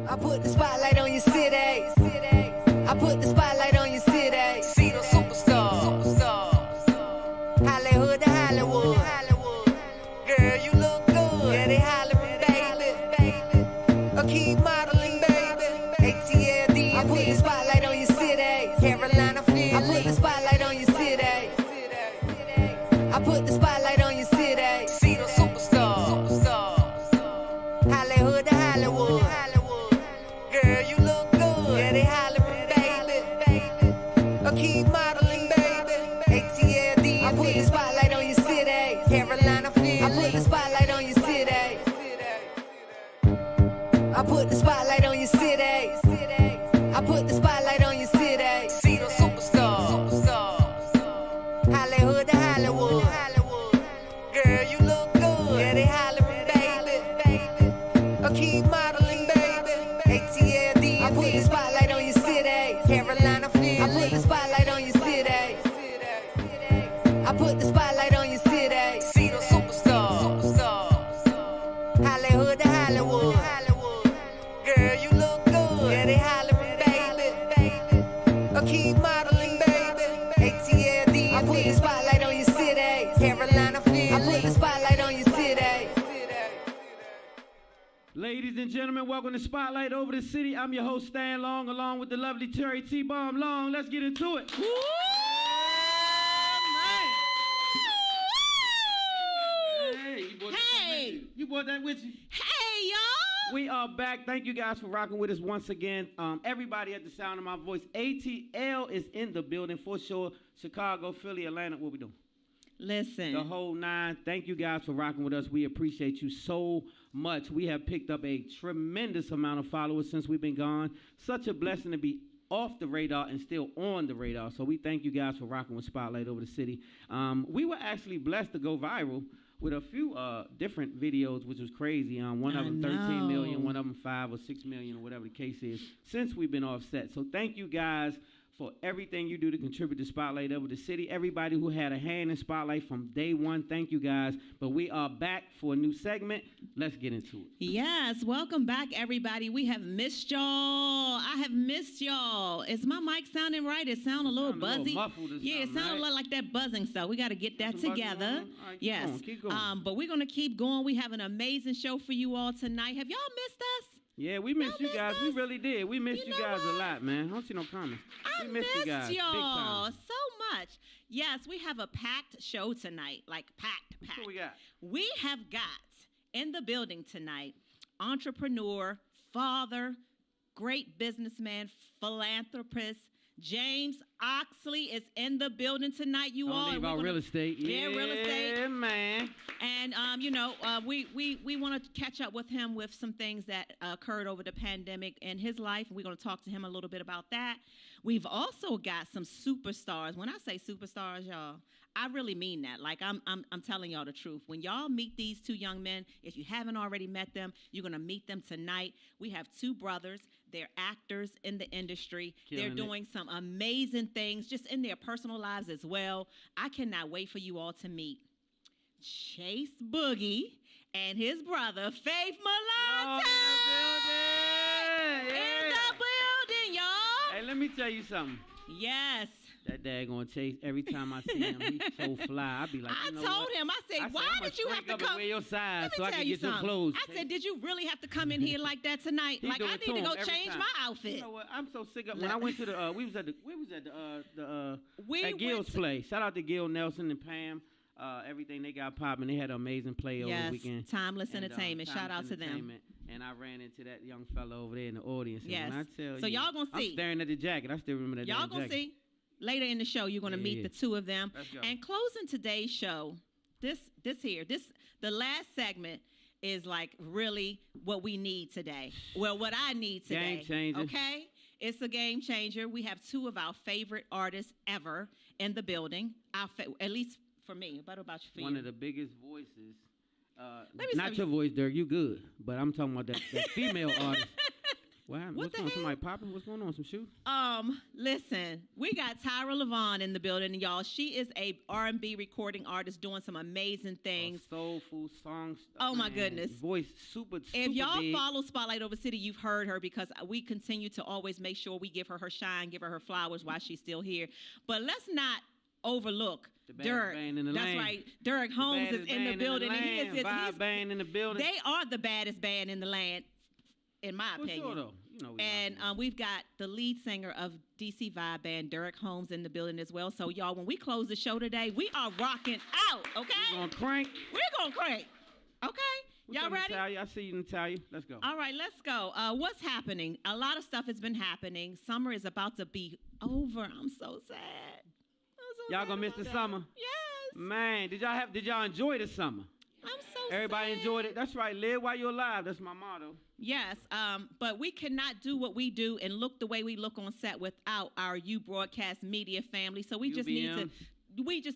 I put the spotlight on your city. I put the spotlight on your city. See the superstar. Hollywood to Hollywood. Girl, you look good. Yeah, they hollering, baby. Keep modeling, baby. ATLD. I put the spotlight on your city. Carolina, Philly. I put the spotlight on your city. I put the spotlight on your city. See the superstar. Hollywood to Hollywood. Girl, you look good. Yeah, they hollering, baby. Keep modeling, baby. ATLD. I put the spotlight on your city. Carolina, Philly. I put the spotlight on your city. I put the spotlight on your city. I put the spotlight on your city. See the superstar. Hollywood to Hollywood. Girl, you look good. Yeah, they hollering, baby. Keep modeling, baby. ATLD. I put the spotlight on your city. Carolina, Philly. I put the spotlight on your city. I put the spotlight on your city. See the superstar. Hollywood to Hollywood. Girl, you look good. Yeah, they hollering, baby. Keep modeling, baby. ATLD. I put the spotlight on your city. Carolina, Philly. I put the spotlight on your city. Ladies and gentlemen, welcome to Spotlight Over the City. I'm your host, Stan Long, along with the lovely Terry T-Bomb Long. Let's get into it. Woo! Hey, you brought that with you? Hey, y'all! We are back. Thank you guys for rocking with us once again. Everybody at the sound of my voice, ATL is in the building for sure. Chicago, Philly, Atlanta, what we doing? Listen. The whole nine. Thank you guys for rocking with us. We appreciate you so much. We have picked up a tremendous amount of followers since we've been gone. Such a blessing to be off the radar and still on the radar. So we thank you guys for rocking with Spotlight Over the City. We were actually blessed to go viral with a few different videos, which was crazy. One of them 13 million, one of them 5 or 6 million, or whatever the case is, since we've been offset. So thank you guys for everything you do to contribute to Spotlight Over the City. Everybody who had a hand in Spotlight from day one, thank you guys. But we are back for a new segment. Let's get into it. Yes, welcome back, everybody. We have missed y'all. I have missed y'all. Is my mic sounding right? It sounds a little buzzy. Yeah, it sounds a lot like that buzzing stuff. We got to get that together. Right, yes. keep going. But we're going to keep going. We have an amazing show for you all tonight. Have y'all missed us? Yeah, we missed you guys. We really did. We missed you guys a lot, man. I don't see no comments. I missed you guys y'all so much. Yes, we have a packed show tonight. Like packed. What we got? We have got in the building tonight entrepreneur, father, great businessman, philanthropist, James Oxley is in the building tonight. You all leave out real estate. Yeah, real estate. Yeah, man. And we want to catch up with him with some things that occurred over the pandemic in his life. We're going to talk to him a little bit about that. We've also got some superstars. When I say superstars, y'all, I really mean that. Like I'm telling y'all the truth. When y'all meet these two young men, if you haven't already met them, you're going to meet them tonight. We have two brothers. They're actors in the industry. They're doing some amazing things just in their personal lives as well. I cannot wait for you all to meet Chase Boogie and his brother, Faith Malonte. In the building, y'all. Hey, let me tell you something. Yes. That daggone Chase, every time I see him, he's so fly. I be like, I told him, I said, why did you have to come? Wear your size so I can get your clothes. I said, did you really have to come in here like that tonight? Like, I need to go change my outfit. You know what? I'm so sick of when I went to the, we was at Gil's play. Shout out to Gil, Nelson, and Pam. Everything they got popping. They had an amazing play over the weekend. Timeless Entertainment. Shout out to them. And I ran into that young fella over there in the audience. Yes. And I tell so y'all gonna see. I'm staring at the jacket. I still remember that Y'all gonna jacket. see. Later in the show, you're gonna meet the two of them. Let's go. And closing today's show, the last segment is like really what we need today. Well, what I need today. Game changer. Okay? It's a game changer. We have two of our favorite artists ever in the building. At least for me. What about you? One of the biggest voices. Not your voice, Derrick. You good. But I'm talking about that female artist. What happened? What What's the going on? hell? Somebody popping? What's going on? Some shoes? Listen, we got Tyra Levone in the building, and y'all. She is a R&B recording artist doing some amazing things. Soulful songs. Oh, my goodness. Voice super If y'all big. follow Spotlight Over City, you've heard her because we continue to always make sure we give her her shine, give her flowers while she's still here. But let's not overlook Derrick. That's land. right. Derrick Holmes is in the building. And Vybe band in the building. They are the baddest band in the land, in my opinion. Sure, though. You know And we've got the lead singer of DC Vybe band, Derrick Holmes, in the building as well. So, y'all, when we close the show today, we are rocking out, okay? We're going to crank. We're going to crank, okay? Y'all ready? Natalia. I see you, Natalia. Let's go. All right, let's go. What's happening? A lot of stuff has been happening. Summer is about to be over. I'm so sad. Y'all gonna miss the summer? Yes. Man, did y'all enjoy the summer? I'm so Everybody sad. enjoyed it. That's right. Live while you're alive. That's my motto. Yes, but we cannot do what we do and look the way we look on set without our U Broadcast Media family. So we just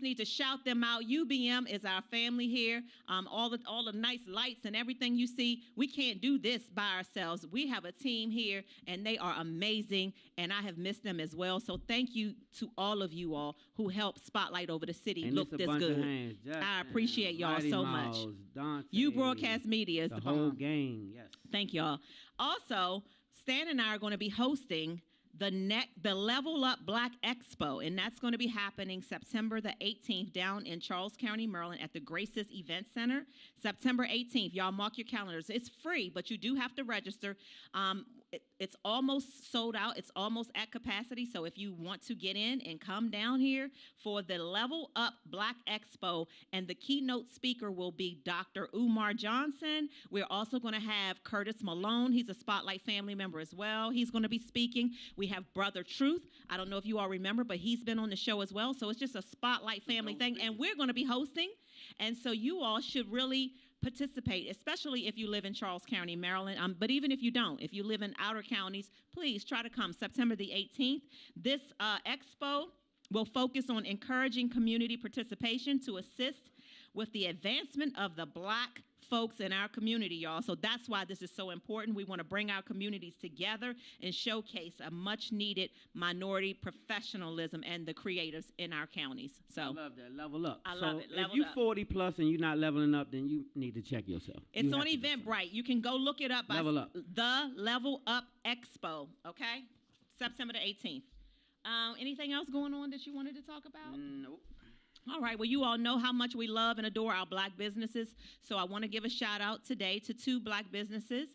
need to shout them out. UBM is our family here. All the nice lights and everything you see. We can't do this by ourselves. We have a team here, and they are amazing, and I have missed them as well. So thank you to all of you all who helped Spotlight Over the City and look this good. I appreciate y'all so much. Dante, U Broadcast Media is the whole bomb. gang. Yes. Thank y'all. Also, Stan and I are going to be hosting the Level Up Black Expo, and that's going to be happening September the 18th down in Charles County, Maryland at the Graces Event Center. September 18th. Y'all mark your calendars. It's free, but you do have to register. It's almost sold out. It's almost at capacity. So if you want to get in and come down here for the Level Up Black Expo, and the keynote speaker will be Dr. Umar Johnson. We're also going to have Curtis Malone. He's a Spotlight family member as well. He's going to be speaking. We have Brother Truth. I don't know if you all remember, but he's been on the show as well. So it's just a Spotlight family thing. And we're going to be hosting. And so you all should really participate, especially if you live in Charles County, Maryland. But even if you don't, if you live in outer counties, please try to come September the 18th. This expo will focus on encouraging community participation to assist with the advancement of the Black folks in our community, y'all. So that's why this is so important. We want to bring our communities together and showcase a much-needed minority professionalism and the creatives in our counties. So I love that. Level up. I love it. If you're 40 plus and you're not leveling up, then you need to check yourself. It's on Eventbrite. You can go look it up by Level Up. The Level Up Expo, okay? September the 18th. Anything else going on that you wanted to talk about? Nope. All right, well, you all know how much we love and adore our Black businesses, so I want to give a shout out today to 2 Black businesses.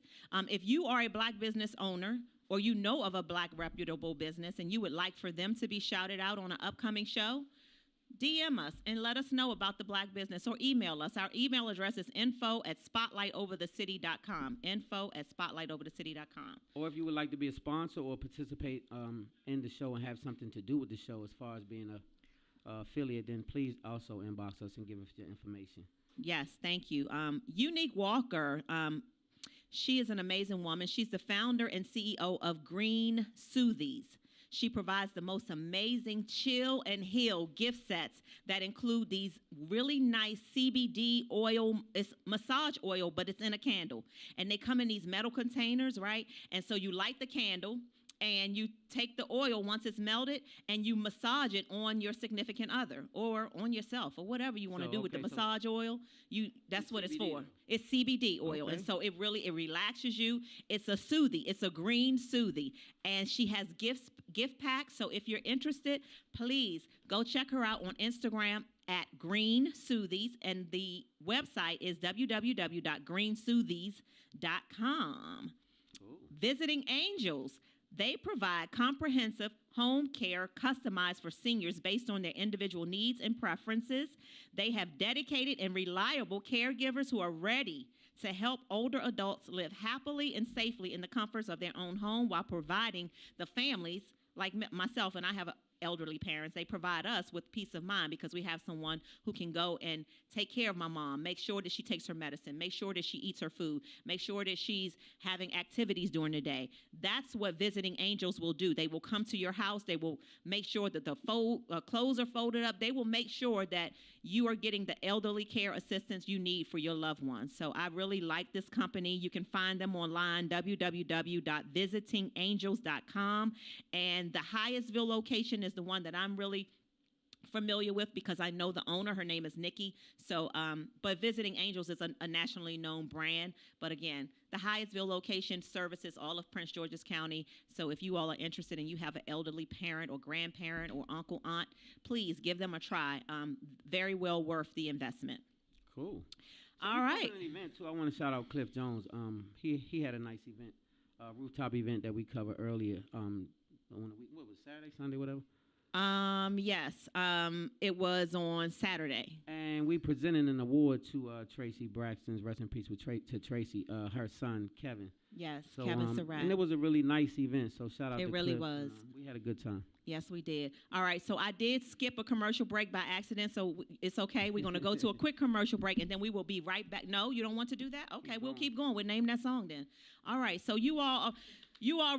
If you are a Black business owner or you know of a Black reputable business and you would like for them to be shouted out on an upcoming show, DM us and let us know about the Black business, or email us. Our email address is info@spotlightoverthecity.com, info@spotlightoverthecity.com. Or if you would like to be a sponsor or participate in the show and have something to do with the show as far as being a affiliate, then please also inbox us and give us your information. Yes, thank you. Unique Walker, she is an amazing woman. She's the founder and CEO of Green Soothies. She provides the most amazing chill and heal gift sets that include these really nice CBD oil. It's massage oil, but it's in a candle. And they come in these metal containers, right? And so you light the candle, and you take the oil once it's melted, and you massage it on your significant other or on yourself or whatever you want to do with the massage oil. That's what it's for. It's CBD oil, and so it relaxes you. It's a soothie. It's a green soothie, and she has gift packs. So if you're interested, please go check her out on Instagram at Green Soothies, and the website is www.greensoothies.com. Visiting Angels. They provide comprehensive home care customized for seniors based on their individual needs and preferences. They have dedicated and reliable caregivers who are ready to help older adults live happily and safely in the comforts of their own home while providing the families, like myself, and I have elderly parents. They provide us with peace of mind because we have someone who can go and take care of my mom, make sure that she takes her medicine, make sure that she eats her food, make sure that she's having activities during the day. That's what Visiting Angels will do. They will come to your house. They will make sure that the clothes are folded up. They will make sure that you are getting the elderly care assistance you need for your loved ones. So I really like this company. You can find them online, www.visitingangels.com. And the Hyattsville location is the one that I'm really familiar with because I know the owner. Her name is Nikki. So, but Visiting Angels is a nationally known brand. But again, the Hyattsville location services all of Prince George's County. So if you all are interested and you have an elderly parent or grandparent or uncle, aunt, please give them a try. Very well worth the investment. Cool. So all right. An event too. I want to shout out Cliff Jones. He had a nice event, rooftop event that we covered earlier. On the week, what was it, Saturday, Sunday, whatever. Yes. It was on Saturday. And we presented an award to Tracy Braxton's, rest in peace to Tracy, her son, Kevin. Yes, so, Kevin Surratt. And it was a really nice event, so shout out to It really Cliff. was. We had a good time. Yes, we did. All right, so I did skip a commercial break by accident, so it's okay. We're going to go to a quick commercial break, and then we will be right back. No, you don't want to do that? Okay, we'll keep going. We'll name that song then. All right, so you all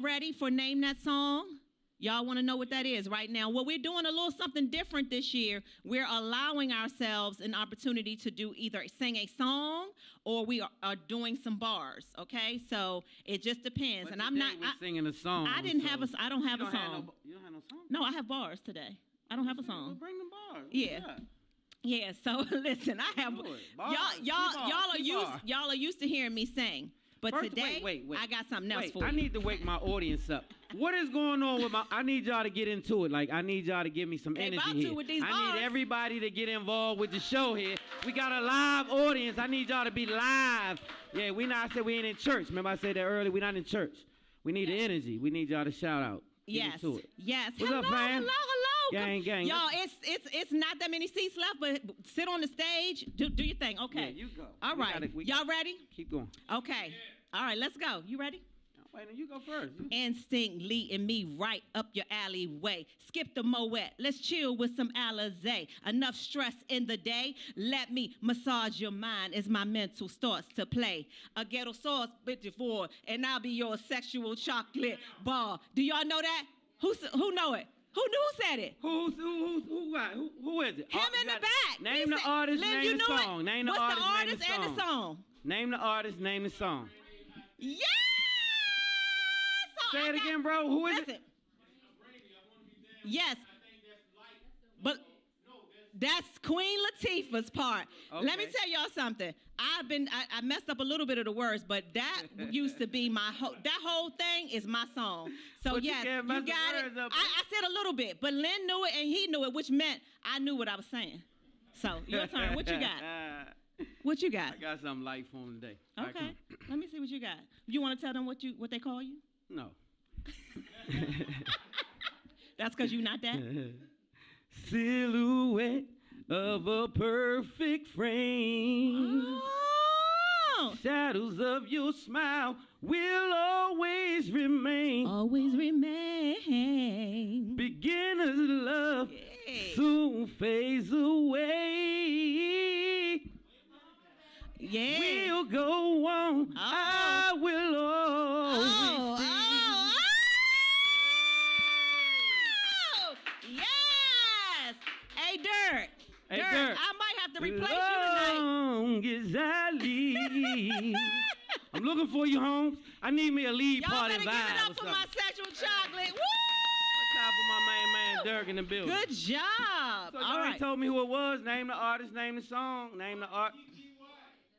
ready for Name That Song? Y'all want to know what that is right now? Well, we're doing a little something different this year. We're allowing ourselves an opportunity to do either sing a song or we are doing some bars, okay? So it just depends. But and I'm not singing a song. I don't have a song. You don't have no song? No, I have bars today. I don't have a song. Well, bring the bars. Yeah. Yeah, so listen, I have y'all are used to hearing me sing. But first, today, wait. I got something else for you. I need to wake my audience up. What is going on with I need y'all to get into it. Like, I need y'all to give me some energy here. With these I bars. need everybody to get involved with the show here. We got a live audience. I need y'all to be live. Yeah, I said we ain't in church. Remember I said that earlier? We're not in church. We need the energy. We need y'all to shout out. Yes. Into it. Yes. What's up, fam? Hello. Gang. Y'all, it's not that many seats left, but sit on the stage. Do your thing. Okay. Yeah, you go. All right. Y'all ready? Keep going. Okay. All right, let's go. You ready? Wait, you go first. Instinct leading me right up your alleyway. Skip the Moet. Let's chill with some Alizé. Enough stress in the day. Let me massage your mind as my mental starts to play. A ghetto sauce before, and I'll be your sexual chocolate bar. Do y'all know that? Who know it? Who said it? Who is it? Him in the back. Name the artist, Lynn, name the song. Name the What's artist, the artist and the song? Name the artist, name the song. Yes! So say it again, bro. Who is it? Yes. But that's Queen Latifah's part. Okay. Let me tell y'all something. I messed up a little bit of the words, but that used to be that whole thing is my song. So but yes, you got it. Up, I said a little bit, but Lynn knew it and he knew it, which meant I knew what I was saying. So your turn. What you got? What you got? I got something light for him today. Okay. Let me see what you got. You want to tell them what they call you? No. That's because you're not that? Silhouette of a perfect frame. Oh. Shadows of your smile will always remain. Always remain. Beginner's love soon fades away. Yeah. We'll go on. Oh. I will always be. Yes. Hey, Derrick. Hey, Derrick, Derrick. I might have to replace you Long as I live. I'm looking for you, Holmes. I need me a lead tonight. Y'all party better vibe. give it up for my sexual chocolate. Woo! Top of my man Derrick in the building. Good job. So All y'all right. ain't told me who it was. Name the artist, name the song, name the art.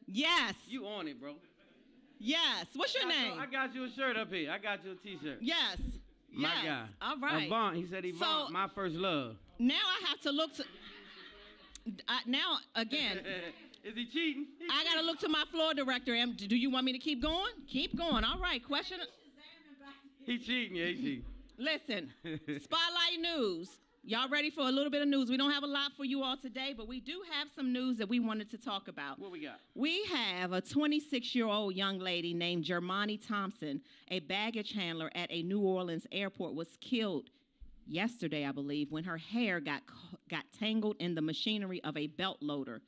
Yes. You on it, bro. Yes. What's your name? I got you a shirt up here. I got you a T-shirt. Yes. My yes. guy. All right. Avant. He said Avant, my first love. Now I have to look to. Now again. Is he cheating? I got to look to my floor director. Do you want me to keep going? Keep going. All right. Question. He cheating. Yeah, he cheating. Listen. Spotlight News. Y'all ready for a little bit of news? We don't have a lot for you all today, but we do have some news that we wanted to talk about. What we got? We have a 26-year-old young lady named Jermani Thompson, a baggage handler at a New Orleans airport, was killed yesterday, I believe, when her hair got tangled in the machinery of a belt loader.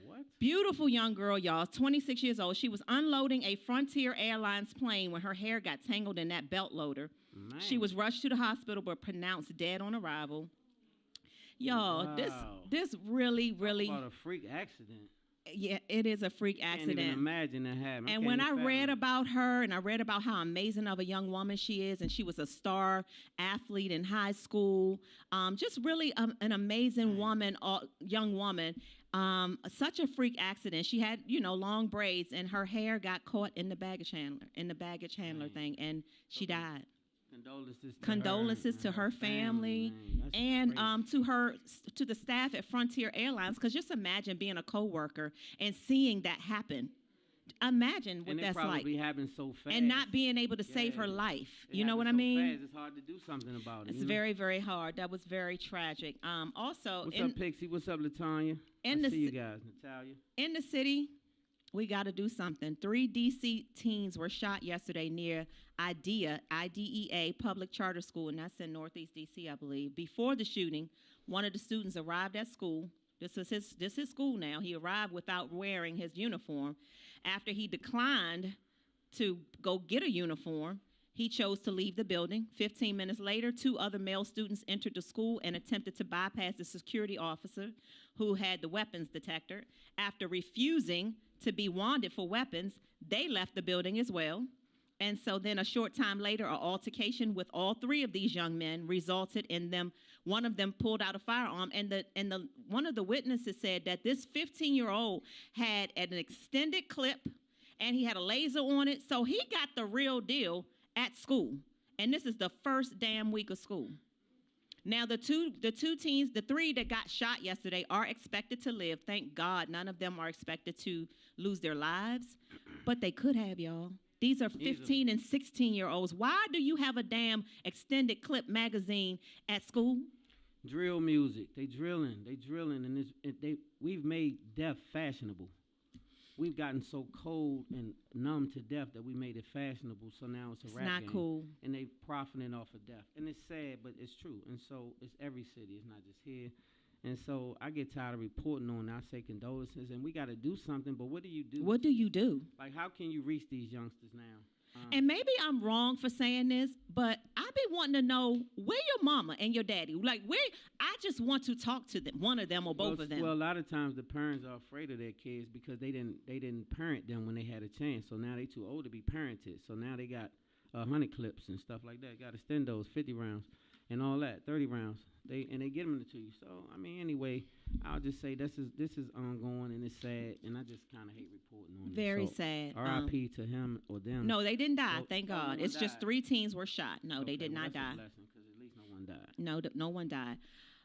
What? Beautiful young girl, y'all, 26 years old. She was unloading a Frontier Airlines plane when her hair got tangled in that belt loader. Man. She was rushed to the hospital but pronounced dead on arrival. Y'all, Wow. this really, really. Talk about a freak accident. Yeah, it is a freak accident. Can't even imagine that happening. And when I read about her and I read about how amazing of a young woman she is, and she was a star athlete in high school, just really an amazing woman, young woman. Such a freak accident. She had, long braids, and her hair got caught in the baggage handler thing, and she died. Condolences to her family, and to the staff at Frontier Airlines. Because just imagine being a coworker and seeing that happen. Imagine what that's like. And it probably happened so fast. And not being able to save her life. You know what I mean? Fast, it's hard to do something about it. It's very, very hard. That was very tragic. Also, what's up, Pixie? What's up, Latanya? I see you guys, Natalia. In the city, we got to do something. 3 D.C. teens were shot yesterday near IDEA Public Charter School, and that's in Northeast D.C., I believe. Before the shooting, one of the students arrived at school. This is his school now. He arrived without wearing his uniform. After he declined to go get a uniform, he chose to leave the building. 15 minutes later, 2 other male students entered the school and attempted to bypass the security officer who had the weapons detector. After refusing to be wanded for weapons, they left the building as well. And so then a short time later, an altercation with all 3 of these young men resulted in them. One of them pulled out a firearm, and one of the witnesses said that this 15-year-old had an extended clip, and he had a laser on it. So he got the real deal at school. And this is the first damn week of school. Now, the two teens, the 3 that got shot yesterday, are expected to live. Thank God none of them are expected to lose their lives. But they could have, y'all. These are 15 and 16-year-olds. Why do you have a damn extended clip magazine at school? Drill music. They drilling, and we've made death fashionable. We've gotten so cold and numb to death that we made it fashionable, so now it's a rap game. It's not cool. And they profiting off of death. And it's sad, but it's true. And so it's every city. It's not just here. And so I get tired of reporting on it. I say condolences, and we got to do something, but what do you do? What do you do? Like, how can you reach these youngsters now? And maybe I'm wrong for saying this, but I be wanting to know where your mama and your daddy. Like, I just want to talk to them, one of them or both of them. Well, a lot of times the parents are afraid of their kids because they didn't parent them when they had a chance. So now they too old to be parented. So now they got 100 clips and stuff like that. Got extendos, 50 rounds, and all that, 30 rounds. They get them to you. So I mean, anyway, I'll just say this is ongoing and it's sad, and I just kind of hate reporting on it. Very sad. R.I.P. to him or them. No, they didn't die. Thank God. It's just 3 teens were shot. No, they did not die. That's a blessing, because at least no one died. No one died.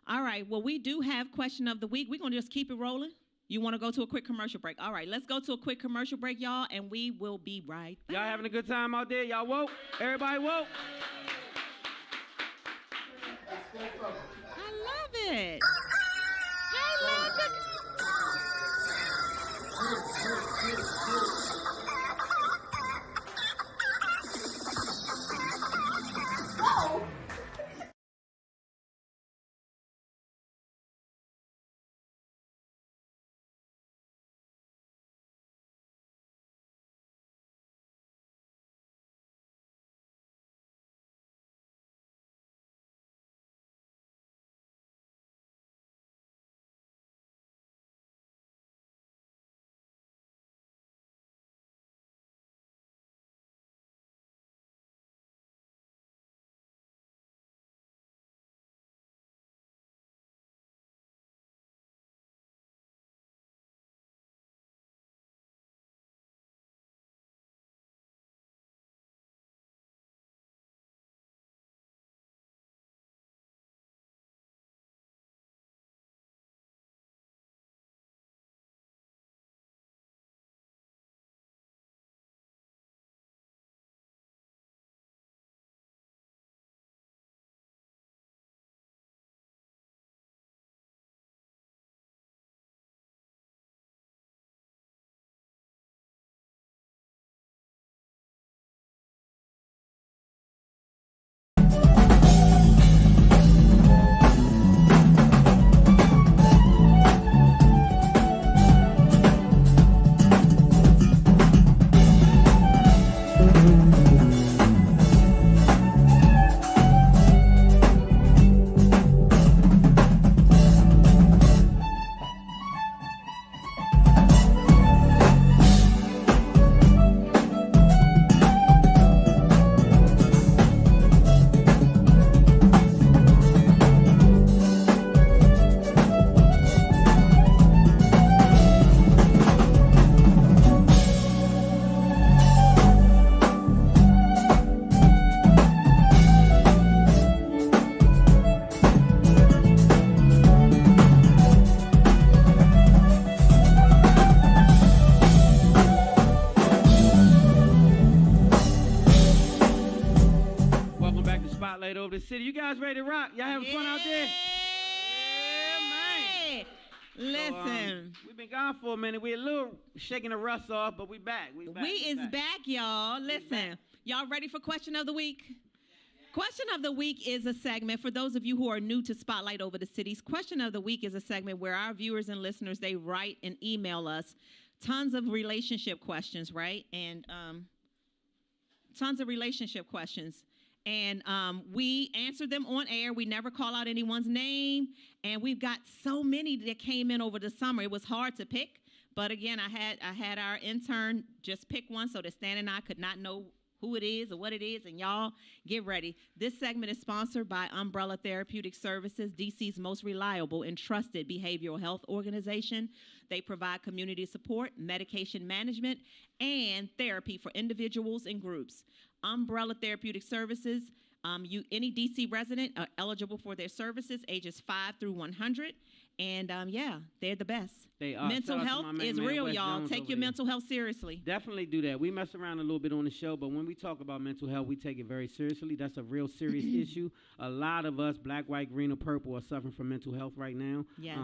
All right. Well, we do have question of the week. We're gonna just keep it rolling. You want to go to a quick commercial break? All right, let's go to a quick commercial break, y'all, and we will be right back. Y'all having a good time out there? Y'all woke? Everybody woke? I love it. Listen. So, we've been gone for a minute. We're a little shaking the rust off, but we back. We back, y'all. Listen. Y'all ready for question of the week? Question of the week is a segment for those of you who are new to Spotlight Over the Cities. Question of the week is a segment where our viewers and listeners, they write and email us tons of relationship questions, right? And tons of relationship questions. And we answer them on air. We never call out anyone's name. And we've got so many that came in over the summer. It was hard to pick. But again, I had our intern just pick one so that Stan and I could not know who it is or what it is. And y'all, get ready. This segment is sponsored by Umbrella Therapeutic Services, DC's most reliable and trusted behavioral health organization. They provide community support, medication management, and therapy for individuals and groups. Umbrella Therapeutic Services, any DC resident are eligible for their services, ages 5 through 100. And, they're the best. They are. Mental health is real, y'all. Take your mental health seriously. Definitely do that. We mess around a little bit on the show, but when we talk about mental health, we take it very seriously. That's a real serious issue. A lot of us, black, white, green, or purple, are suffering from mental health right now. Yes.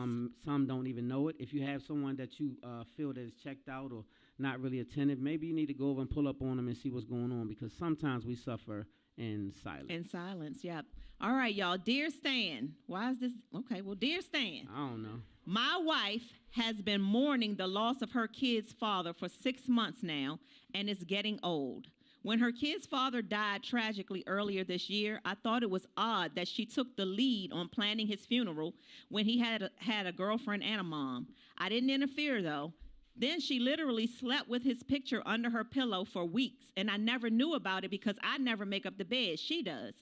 Some don't even know it. If you have someone that you feel that is checked out or not really attentive, maybe you need to go over and pull up on them and see what's going on, because sometimes we suffer in silence. In silence, yep. All right, y'all. Dear Stan, why is this? Okay, well, dear Stan. I don't know. My wife has been mourning the loss of her kid's father for 6 months now and is getting old. When her kid's father died tragically earlier this year, I thought it was odd that she took the lead on planning his funeral when he had a girlfriend and a mom. I didn't interfere, though. Then she literally slept with his picture under her pillow for weeks, and I never knew about it because I never make up the bed. She does.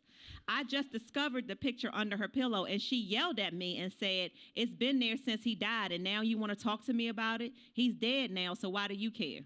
I just discovered the picture under her pillow, and she yelled at me and said, "It's been there since he died, and now you want to talk to me about it? He's dead now, so why do you care?"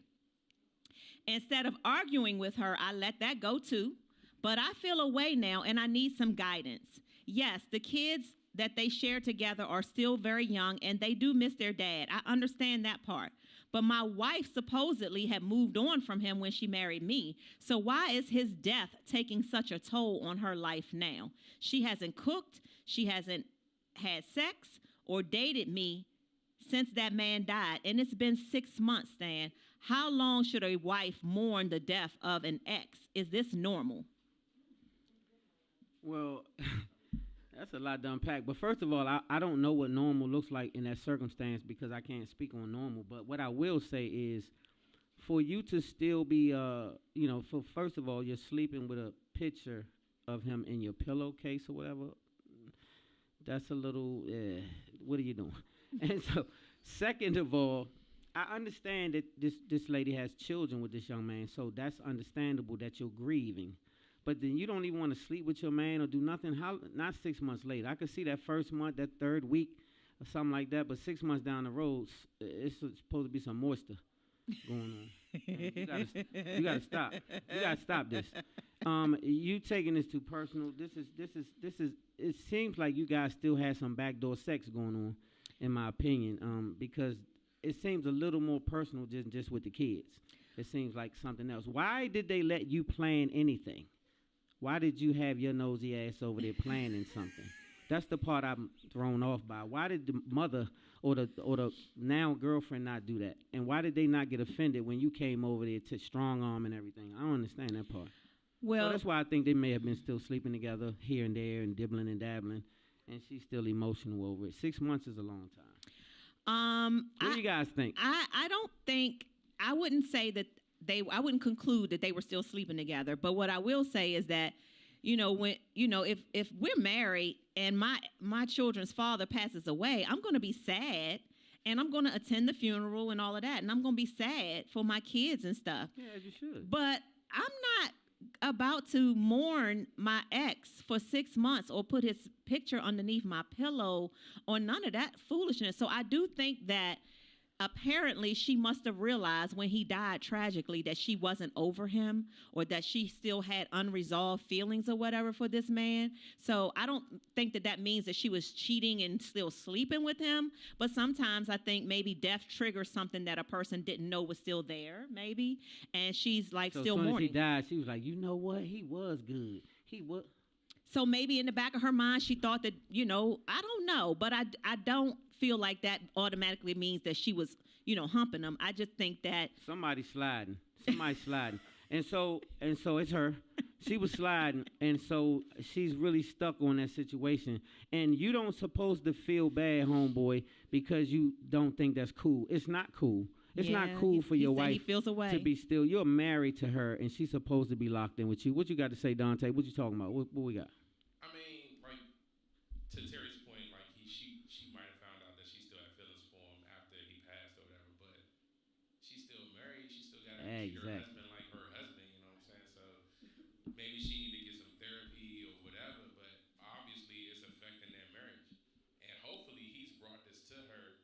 Instead of arguing with her, I let that go too. But I feel away now, and I need some guidance. Yes, the kids that they share together are still very young, and they do miss their dad. I understand that part. But my wife supposedly had moved on from him when she married me. So why is his death taking such a toll on her life now? She hasn't cooked, she hasn't had sex or dated me since that man died. And it's been 6 months, Stan. How long should a wife mourn the death of an ex? Is this normal? Well, that's a lot to unpack. But first of all, I don't know what normal looks like in that circumstance because I can't speak on normal. But what I will say is for you to still be, first of all, you're sleeping with a picture of him in your pillowcase or whatever. That's a little, what are you doing? And so, second of all, I understand that this lady has children with this young man, so that's understandable that you're grieving. But then you don't even want to sleep with your man or do nothing. How? Not 6 months later. I could see that first month, that third week, or something like that. But 6 months down the road, it's supposed to be some moisture going on. You gotta stop. You gotta stop this. You taking this too personal. This is. It seems like you guys still have some backdoor sex going on, in my opinion. Because it seems a little more personal than just with the kids. It seems like something else. Why did they let you plan anything? Why did you have your nosy ass over there planning something? That's the part I'm thrown off by. Why did the mother or the now girlfriend not do that? And why did they not get offended when you came over there to strong arm and everything? I don't understand that part. Well, so that's why I think they may have been still sleeping together here and there and dibbling and dabbling, and she's still emotional over it. 6 months is a long time. What do you guys think? I don't think, I wouldn't say that I wouldn't conclude that they were still sleeping together. But what I will say is that, if we're married and my children's father passes away, I'm going to be sad and I'm going to attend the funeral and all of that. And I'm going to be sad for my kids and stuff. Yeah, you should. But I'm not about to mourn my ex for 6 months or put his picture underneath my pillow or none of that foolishness. So I do think that apparently she must have realized when he died tragically that she wasn't over him or that she still had unresolved feelings or whatever for this man. So I don't think that means that she was cheating and still sleeping with him. But sometimes I think maybe death triggers something that a person didn't know was still there, maybe. And she's like so still mourning. mourning. As he died, she was like, you know what? He was good. He was. So maybe in the back of her mind, she thought that, I don't know, but I don't feel like that automatically means that she was, humping him. I just think that Somebody's sliding. And so it's her. She was sliding, and so she's really stuck on that situation. And you don't supposed to feel bad, homeboy, because you don't think that's cool. It's not cool. It's not cool for your wife to be still. You're married to her, and she's supposed to be locked in with you. What you got to say, Dante? What you talking about? What we got? I mean, like, to Terry's point, like, she might have found out that she still had feelings for him after he passed or whatever, but she's still married. She still got to treat her husband like her husband, you know what I'm saying? So maybe she need to get some therapy or whatever, but obviously it's affecting their marriage. And hopefully he's brought this to her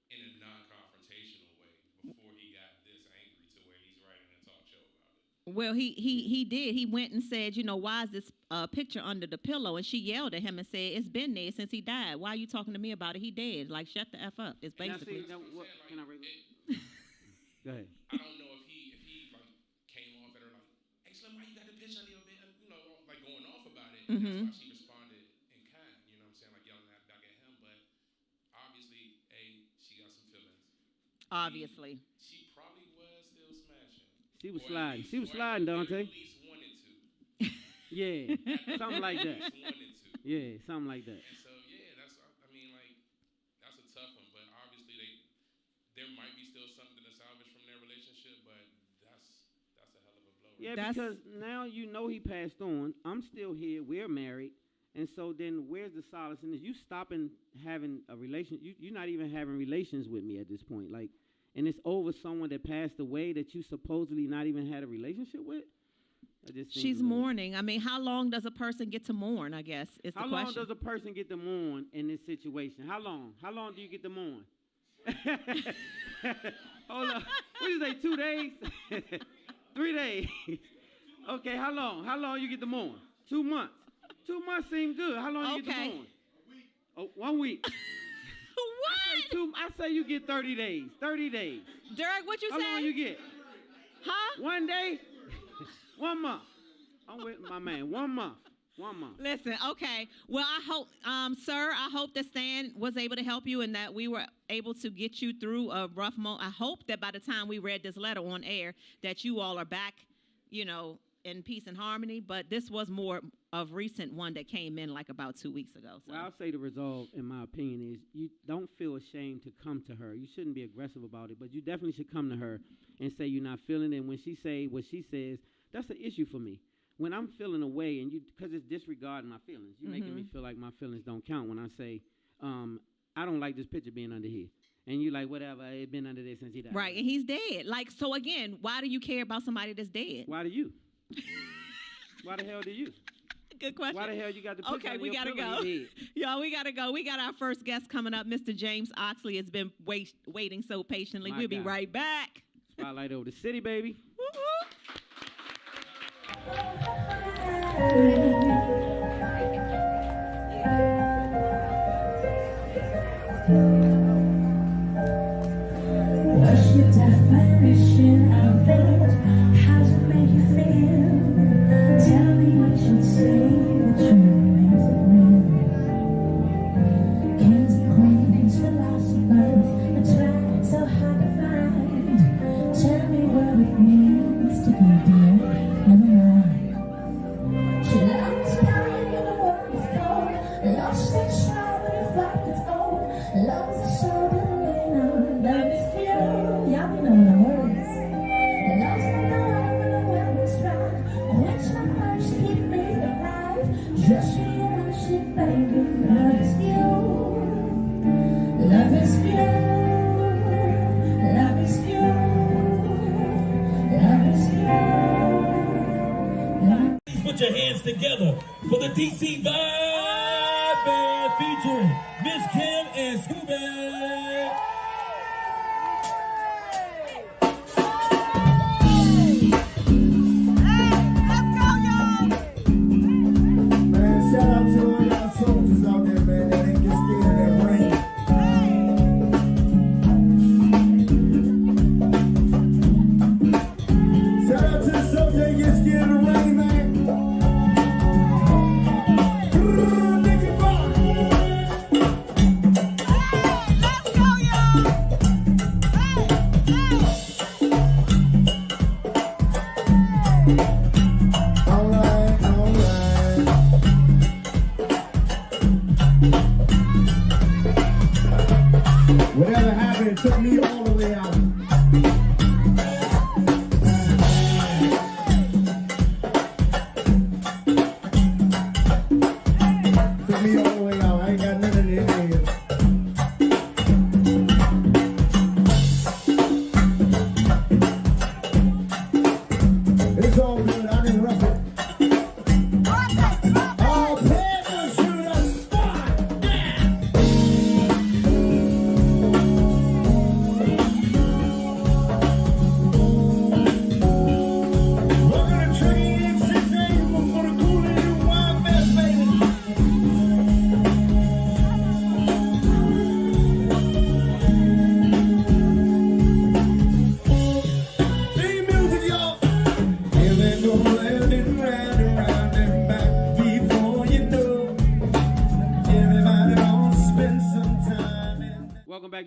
in a non-confrontational way before he got this angry to where he's writing a talk show about it. Well, he did. He went and said, why is this picture under the pillow? And she yelled at him and said, it's been there since he died. Why are you talking to me about it? He dead. Like, shut the F up. It's basically. Can I read Go ahead. I don't know if he like came off at her like, hey Slim, why you got the picture under your bed? Like going off about it. And that's why she responded in kind. You know what I'm saying? Like yelling back at him. But obviously, she got some feelings. Obviously. She probably was still smashing. She was sliding. She was sliding, Dante. At least wanted to. Yeah, something like that. At least wanted to. Yeah, something like that. And so that's a tough one. But obviously there might be still something to salvage from their relationship, but that's a hell of a blow. Yeah, because now he passed on. I'm still here. We're married. And so then where's the solace in this? You stopping having a relation. You're not even having relations with me at this point. Like, and it's over someone that passed away that you supposedly not even had a relationship with? She's mourning. I mean, how long does a person get to mourn, I guess, is the question. How long does a person get to mourn in this situation? How long? How long do you get to mourn? Hold on. What did you say, 2 days? 3 days. Okay, how long? How long you get to mourn? 2 months. 2 months seem good. How long you get to mourn? Oh, 1 week. What? I say you get 30 days. 30 days. Derrick, what you say? How long you get? Huh? 1 day? 1 month. I'm with my man. 1 month. 1 month. Listen, okay. Well, I hope, sir, I hope that Stan was able to help you and that we were able to get you through a rough moment. I hope that by the time we read this letter on air that you all are back, in peace and harmony. But this was more of recent one that came in like about 2 weeks ago. So. Well, I'll say the resolve, in my opinion, is you don't feel ashamed to come to her. You shouldn't be aggressive about it, but you definitely should come to her and say you're not feeling it. And when she say what she says, that's an issue for me. When I'm feeling away, and because it's disregarding my feelings, you're making me feel like my feelings don't count when I say, I don't like this picture being under here. And you're like, whatever, it's been under there since he died. Right, and he's dead. Like, so again, why do you care about somebody that's dead? Why do you? Why the hell do you? Good question. Why the hell you got the picture Okay, we got to go. Y'all, we got to go. We got our first guest coming up. Mr. James Oxley has been waiting so patiently. We'll be right back. Spotlight over the city, baby. Woo-hoo. What's your definition of it? How does it make you feel? Tell me what you'd say. The truth is it real? Kings and queens, philosophers, I tried so hard to find. Tell me what it means to be dear in the night. She loves dying in the world is cold. Lost and shy when the fire gets old. Love's a shoulder to lean on. Love is pure. Y'all know the words. Love's the night when the well is dry. Quench my thirst, keep me alive. Just realize it, baby. Love is pure. Love is pure. Love is pure. Love is pure. Please put your hands together for the DC Vybe Band featuring Miss Kim and Scooby. Man, shout out to all y'all soldiers out there, man, that ain't get scared of that rain. Shout out to the soldiers that get scared of the rain, man. Nigga, rock.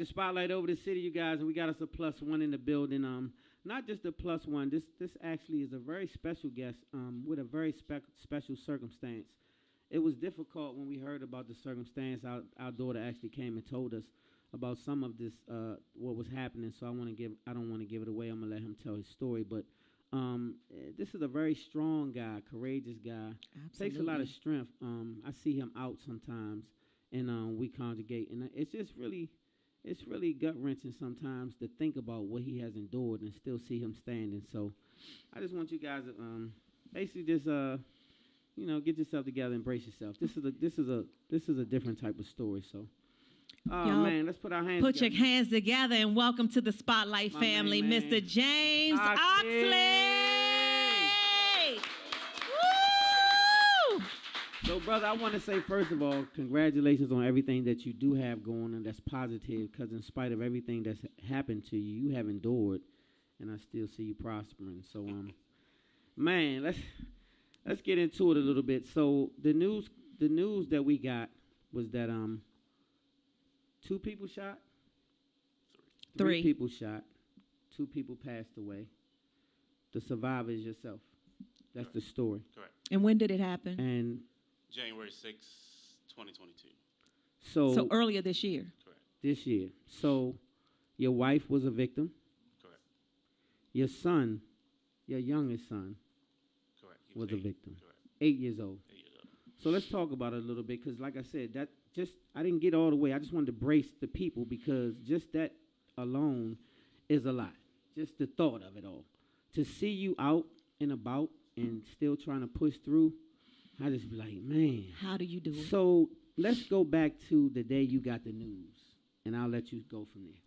to spotlight over the city, you guys, and we got us a +1 in the building. Not just a +1. This actually is a very special guest. With a very special circumstance. It was difficult when we heard about the circumstance. Our daughter actually came and told us about some of this, what was happening. So I don't want to give it away. I'm gonna let him tell his story. But this is a very strong guy, courageous guy. Absolutely. Takes a lot of strength. I see him out sometimes, and we conjugate, and it's just really, it's really gut wrenching sometimes to think about what he has endured and still see him standing. So I just want you guys to basically just get yourself together, embrace yourself. This is a different type of story. So. Oh, Y'all man, let's put our hands Put together. your hands together and welcome to the Spotlight My family, man. Mr. James Oxley. Oxley. Woo! So, brother, I want to say, first of all, congratulations on everything that you do have going on that's positive, because in spite of everything that's happened to you, you have endured, and I still see you prospering. So, man, let's get into it a little bit. So, the news that we got was that 2 people shot. 3 people shot. 2 people passed away. The survivor is yourself. That's the story. Correct. And when did it happen? And January 6, 2022. So earlier this year. Correct. This year. So your wife was a victim. Correct. Your son, your youngest son, Correct. He was 8. a victim. Correct. 8 years old. 8 years old. So let's talk about it a little bit, because like I said, I didn't get all the way. I just wanted to brace the people, because just that alone is a lot. Just the thought of it all. To see you out and about and still trying to push through, I just be like, man. How do you do it? So let's go back to the day you got the news, and I'll let you go from there.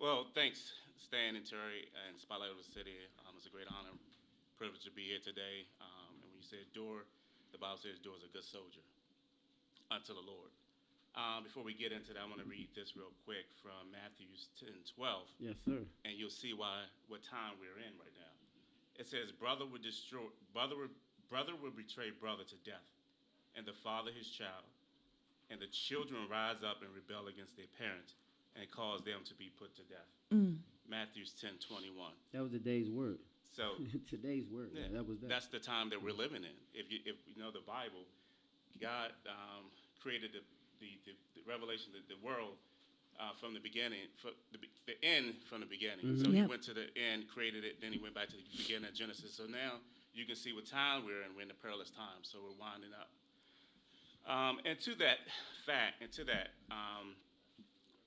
Well, thanks, Stan and Terry and Spotlight of the City. It's a great honor, privilege to be here today. And when you say endure, the Bible says endure is a good soldier unto the Lord. Before we get into that, I want to read this real quick from Matthew 10:12. Yes, sir. And you'll see what time we're in right now. It says, brother will betray brother to death, and the father his child, and the children rise up and rebel against their parents and cause them to be put to death. Matthew 10:21. That was the day's word. So today's word. Yeah, that was that. That's the time that we're living in. If you know the Bible, God created the revelation, the world from the beginning, the end from the beginning. Mm-hmm. So he Yep. went to the end, created it, then he went back to the beginning of Genesis. So now you can see what time we're in. We're in the perilous time, so we're winding up. And to that fact,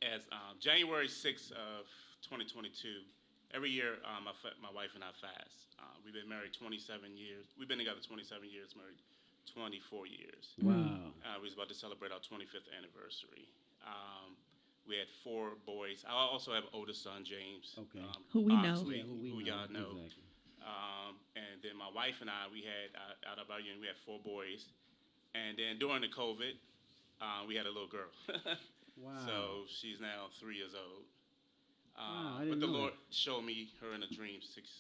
as January 6th of 2022, every year my wife and I fast. We've been married 27 years. We've been together 27 years, married 24 years. Wow. We was about to celebrate our 25th anniversary. We had 4 boys. I also have an older son, James. Okay. Who we know. Oxley, Yeah, who y'all know. Exactly. And then my wife and I, we had, out of our union, we had 4 boys. And then during the COVID, we had a little girl. Wow. So she's now 3 years old. Wow, I But didn't the know Lord showed me her in a dream 6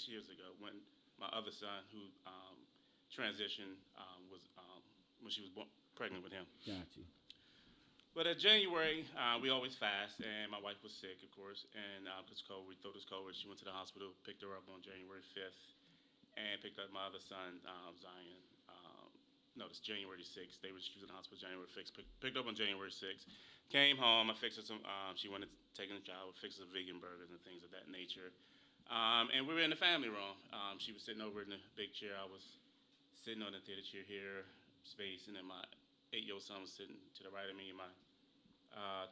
years ago, when my other son, who transitioned, was when she was pregnant with him. Got you. But in January, we always fast, and my wife was sick, of course, and because COVID, we thought it was COVID. She went to the hospital, picked her up on January 5th, and picked up my other son, Zion. No, it's January 6th. She was in the hospital January 6th. Picked up on January 6th. Came home. I fixed her some. She went to take a shower, fixed her vegan burgers and things of that nature. And we were in the family room. She was sitting over in the big chair. I was sitting on the theater chair here, space, and then my 8-year-old son was sitting to the right of me. My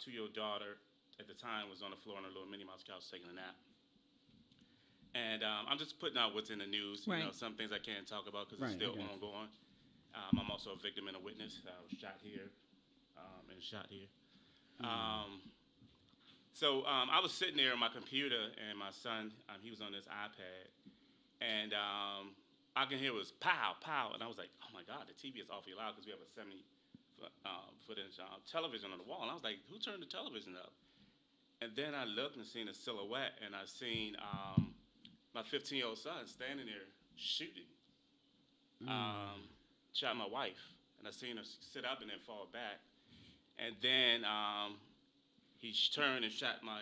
2-year-old daughter at the time was on the floor on her little Minnie Mouse couch taking a nap. And I'm just putting out what's in the news. Right. You know, some things I can't talk about because Right, it's still I got you. ongoing. I'm also a victim and a witness. I was shot here and shot here. So I was sitting there on my computer, and my son, he was on this iPad, and I can hear it was pow, pow, and I was like, oh my God, the TV is awfully loud because we have a 70-foot-inch television on the wall, and I was like, who turned the television up? And then I looked and seen a silhouette, and I seen my 15-year-old son standing there shooting. Shot my wife, and I seen her sit up and then fall back. And then he turned and shot my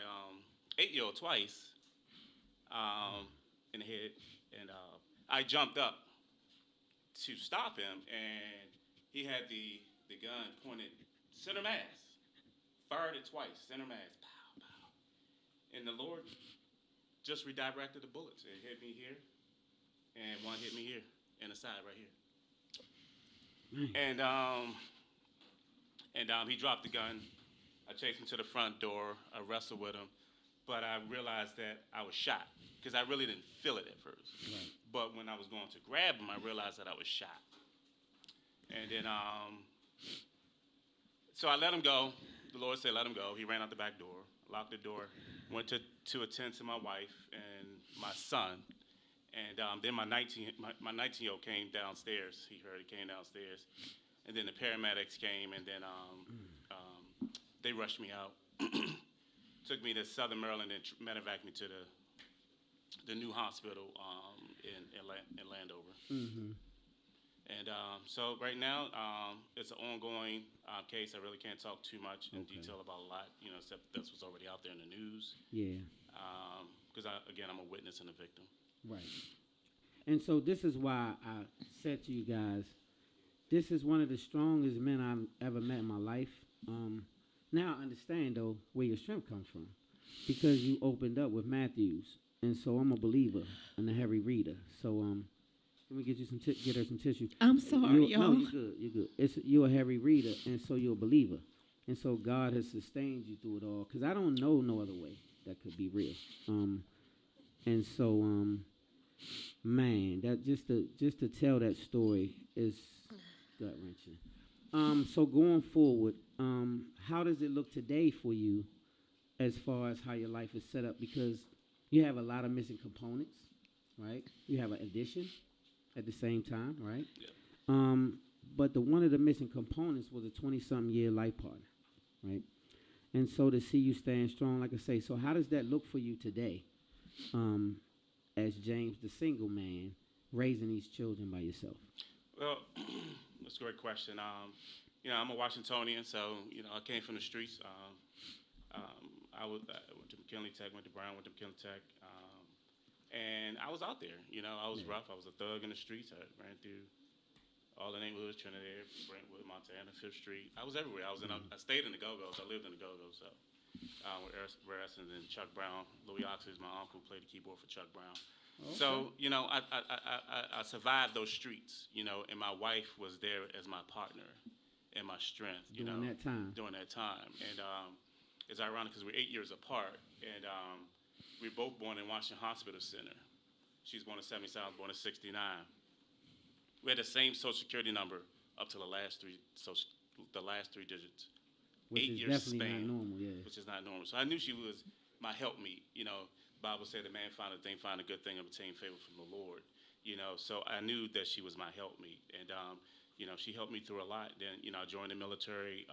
8-year-old twice in the head, and I jumped up to stop him, and he had the gun pointed center mass, fired it twice, center mass, pow, pow. And the Lord just redirected the bullets. It hit me here, and one hit me here, in the side right here. And he dropped the gun. I chased him to the front door. I wrestled with him, but I realized that I was shot because I really didn't feel it at first. Right. But when I was going to grab him, I realized that I was shot. And then, so I let him go. The Lord said, let him go. He ran out the back door, locked the door, went to attend to my wife and my son. And then my 19-year-old came downstairs. He heard it, came downstairs. And then the paramedics came, and then they rushed me out. Took me to Southern Maryland and medevaced me to the new hospital in Landover. Mm-hmm. And so right now, it's an ongoing case. I really can't talk too much in detail about a lot, except that's what's already out there in the news. Yeah. Because, I'm a witness and a victim. Right. And so this is why I said to you guys, this is one of the strongest men I've ever met in my life. Now I understand, though, where your strength comes from, because you opened up with Matthews, and so I'm a believer and a heavy reader. So let me get you get her some tissue. I'm sorry, y'all. No, you're good. You're a heavy reader, and so you're a believer, and so God has sustained you through it all. Because I don't know no other way that could be real. And so man, that just to tell that story is gut wrenching. So going forward, how does it look today for you as far as how your life is set up? Because you have a lot of missing components, right? You have an addition at the same time, right? Yeah. But one of the missing components was a 20-something year life partner, right? And so to see you stand strong, like I say, so how does that look for you today, as James, the single man, raising these children by yourself? Well, that's a great question. I'm a Washingtonian, so I came from the streets. I went to McKinley Tech, went to Brown, went to McKinley Tech, and I was out there. I was rough. I was a thug in the streets. I ran through all the neighborhoods: Trinidad, Brentwood, Montana, Fifth Street. I was everywhere. I stayed in the Go-Go's. I lived in the Go-Go's. So with Eris and then Chuck Brown. Louis Oxley is my uncle, played the keyboard for Chuck Brown. Okay. So I survived those streets. And my wife was there as my partner and my strength. During that time. And it's ironic because we're 8 years apart, and we were both born in Washington Hospital Center. She's born in 77, I was born in 69. We had the same Social Security number up to the last three digits. Which 8 is years definitely span, not normal, yeah. Which is not normal. So I knew she was my helpmeet. Bible said the man find a good thing, and obtain favor from the Lord. So I knew that she was my helpmeet, and she helped me through a lot. Then I joined the military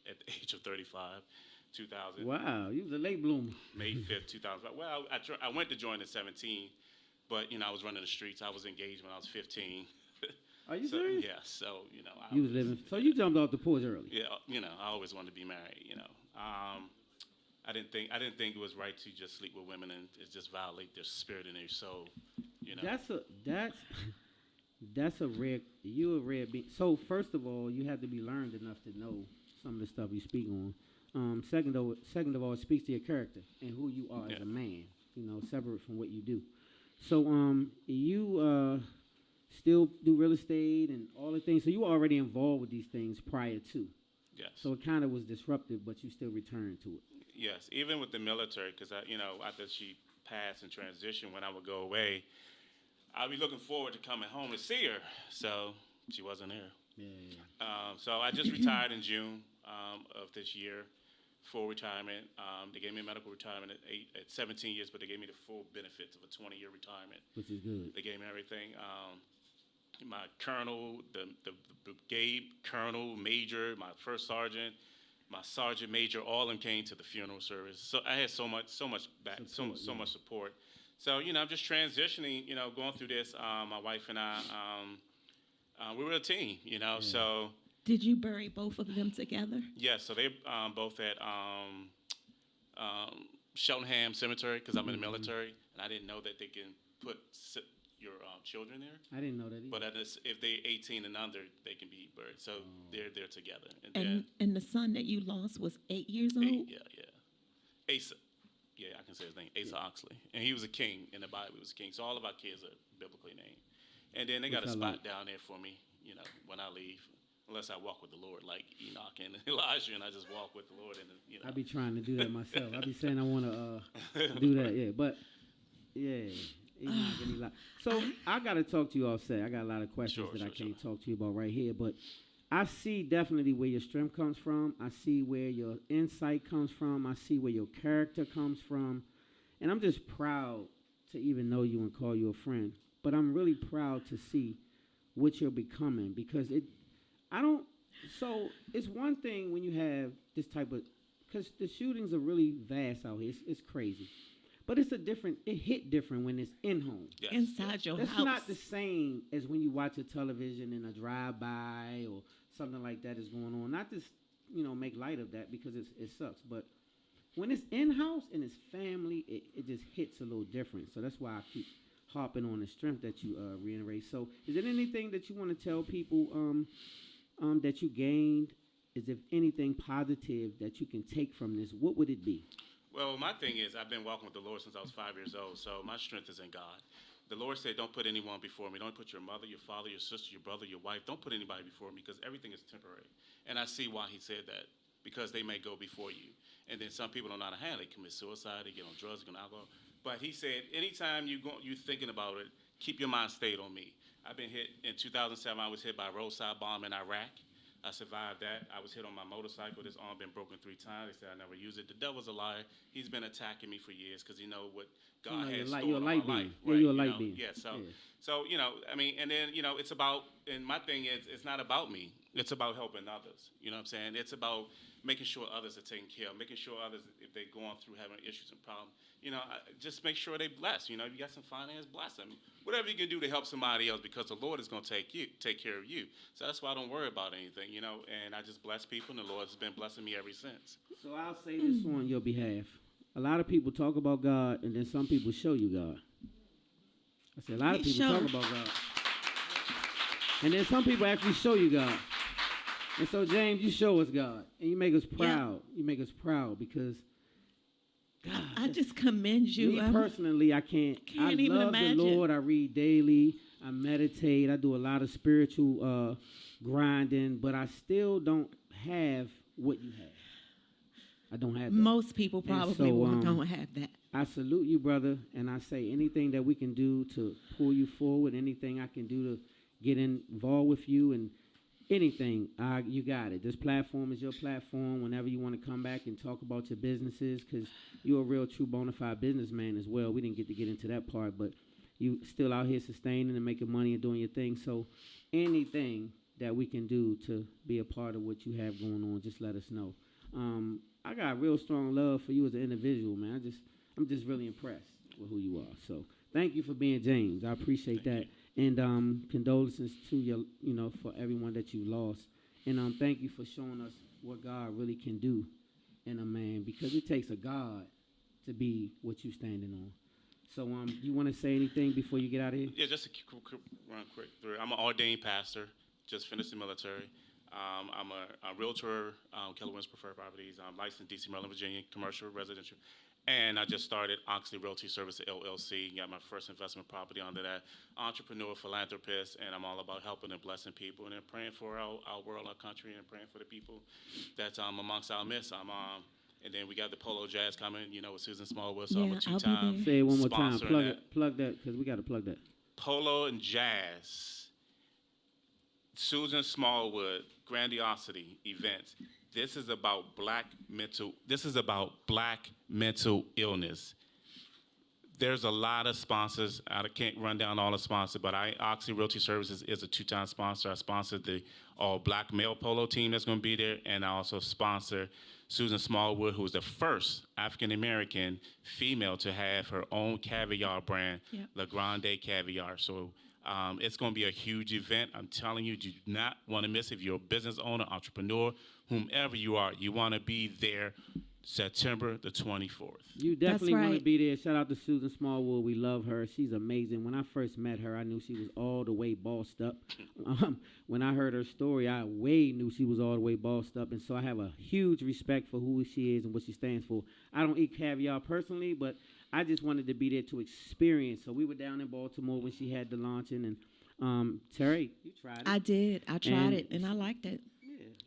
at the age of 35, 2000. Wow, you was a late bloomer. May 5th, 2005. Well, I went to join at 17, but I was running the streets. I was engaged when I was 15. Are you serious? Yeah. So you was living. So you jumped off the porch early. Yeah. I always wanted to be married. I didn't think it was right to just sleep with women and just violate their spirit and their soul. That's a rare. You're a rare being. So first of all, you have to be learned enough to know some of the stuff you speak on. Second of all, it speaks to your character and who you are as a man. Separate from what you do. So you still do real estate and all the things. So you were already involved with these things prior to. Yes. So it kind of was disruptive, but you still returned to it. Yes, even with the military, because after she passed and transitioned, when I would go away, I'd be looking forward to coming home to see her. So she wasn't there. Yeah. So I just retired in June of this year, full retirement. They gave me a medical retirement at 17 years, but they gave me the full benefits of a 20-year retirement. Which is good. They gave me everything. My colonel, the brigade colonel, major, my first sergeant, my sergeant major, all of them came to the funeral service. So I had so much much support. So I'm just transitioning. Going through this. My wife and I, we were a team. So Did you bury both of them together? Yeah, so they both at Cheltenham Cemetery because I'm in the military, and I didn't know that they can put your children there. I didn't know that either. But if they're 18 and under, they can be buried. So they're together. And the son that you lost was 8 years old? Asa. Yeah, I can say his name, Asa Oxley. And he was a king in the Bible. He was a king. So all of our kids are biblically named. And then they got a spot down there for me, when I leave. Unless I walk with the Lord, like Enoch and Elijah, and I just walk with the Lord. And I be trying to do that myself. I be saying I want to do that, yeah. But, yeah, Enoch and Elijah. So I got to talk to you all set. I got a lot of questions I can't talk to you about right here. But I see definitely where your strength comes from. I see where your insight comes from. I see where your character comes from. And I'm just proud to even know you and call you a friend. But I'm really proud to see what you're becoming because so it's one thing when you have this type of, because the shootings are really vast out here. It's crazy. But it hit different when it's in-home. Yes. Inside your house. That's not the same as when you watch a television and a drive-by or something like that is going on. Not to, make light of that because it sucks. But when it's in-house and it's family, it just hits a little different. So that's why I keep harping on the strength that you reiterate. So is there anything that you want to tell people that you gained? Is there anything positive that you can take from this? What would it be? Well, my thing is I've been walking with the Lord since I was 5 years old, so my strength is in God. The Lord said, don't put anyone before me. Don't put your mother, your father, your sister, your brother, your wife. Don't put anybody before me because everything is temporary. And I see why he said that, because they may go before you. And then some people don't know how to handle it. They commit suicide, they get on drugs, they get on alcohol. But he said, anytime you're thinking about it, keep your mind stayed on me. I've been hit in 2007. I was hit by a roadside bomb in Iraq. I survived that. I was hit on my motorcycle. This arm been broken 3 times. They said I never use it. The devil's a liar. He's been attacking me for years because he know what God has stored in my life. Right, you're a light being. Yeah, so and then, it's about, and my thing is, it's not about me. It's about helping others. You know what I'm saying? It's about making sure others are taken care of, making sure others, if they're going through having issues and problems, just make sure they bless. You got some finance, bless them. Whatever you can do to help somebody else, because the Lord is going to take care of you. So that's why I don't worry about anything, and I just bless people, and the Lord has been blessing me ever since. So I'll say this on your behalf. A lot of people talk about God, and then some people show you God. I said a lot of people talk about God. And then some people actually show you God. And so, James, you show us God. And you make us proud. Yeah. You make us proud because, God. I just commend you. Me personally, I can't even love imagine. The Lord. I read daily. I meditate. I do a lot of spiritual grinding. But I still don't have what you have. I don't have that. Most people probably don't have that. I salute you, brother. And I say anything that we can do to pull you forward, anything I can do to get involved with you and anything, you got it. This platform is your platform whenever you want to come back and talk about your businesses, because you're a real, true, bona fide businessman as well. We didn't get to get into that part, but you still out here sustaining and making money and doing your thing. So anything that we can do to be a part of what you have going on, just let us know. I got real strong love for you as an individual, man. I'm just really impressed with who you are. So thank you for being James. I appreciate that. And condolences to you, for everyone that you lost. And thank you for showing us what God really can do in a man, because it takes a God to be what you're standing on. So you want to say anything before you get out of here? Yeah, just a run quick through. I'm an ordained pastor, just finished the military. I'm a realtor, Keller Williams Preferred Properties. I'm licensed D.C., Maryland, Virginia, commercial, residential. And I just started Oxley Realty Services LLC. Got my first investment property under that. Entrepreneur, philanthropist, and I'm all about helping and blessing people and then praying for our world, our country, and praying for the people that's amongst our midst. And then we got the Polo Jazz coming, with Susan Smallwood. So I'm a 2-time. Say it one more time. Plug that, because we got to plug that. Polo and Jazz. Susan Smallwood, Grandiosity events. This is about black mental illness. There's a lot of sponsors. I can't run down all the sponsors, but Oxley Realty Services is a 2-time sponsor. I sponsored the all-black male polo team that's going to be there, and I also sponsor Susan Smallwood, who is the first African-American female to have her own caviar brand, La Grande Caviar. So It's going to be a huge event. I'm telling you, you do not want to miss it. If you're a business owner, entrepreneur, whomever you are, you want to be there September the 24th. You definitely want right. to be there. Shout out to Susan Smallwood. We love her. She's amazing. When I first met her, I knew she was all the way bossed up. When I heard her story, I way knew she was all the way bossed up. And so I have a huge respect for who she is and what she stands for. I don't eat caviar personally, but I just wanted to be there to experience. So we were down in Baltimore when she had the launching. And Terry, you tried it. I did. I tried it, and I liked it.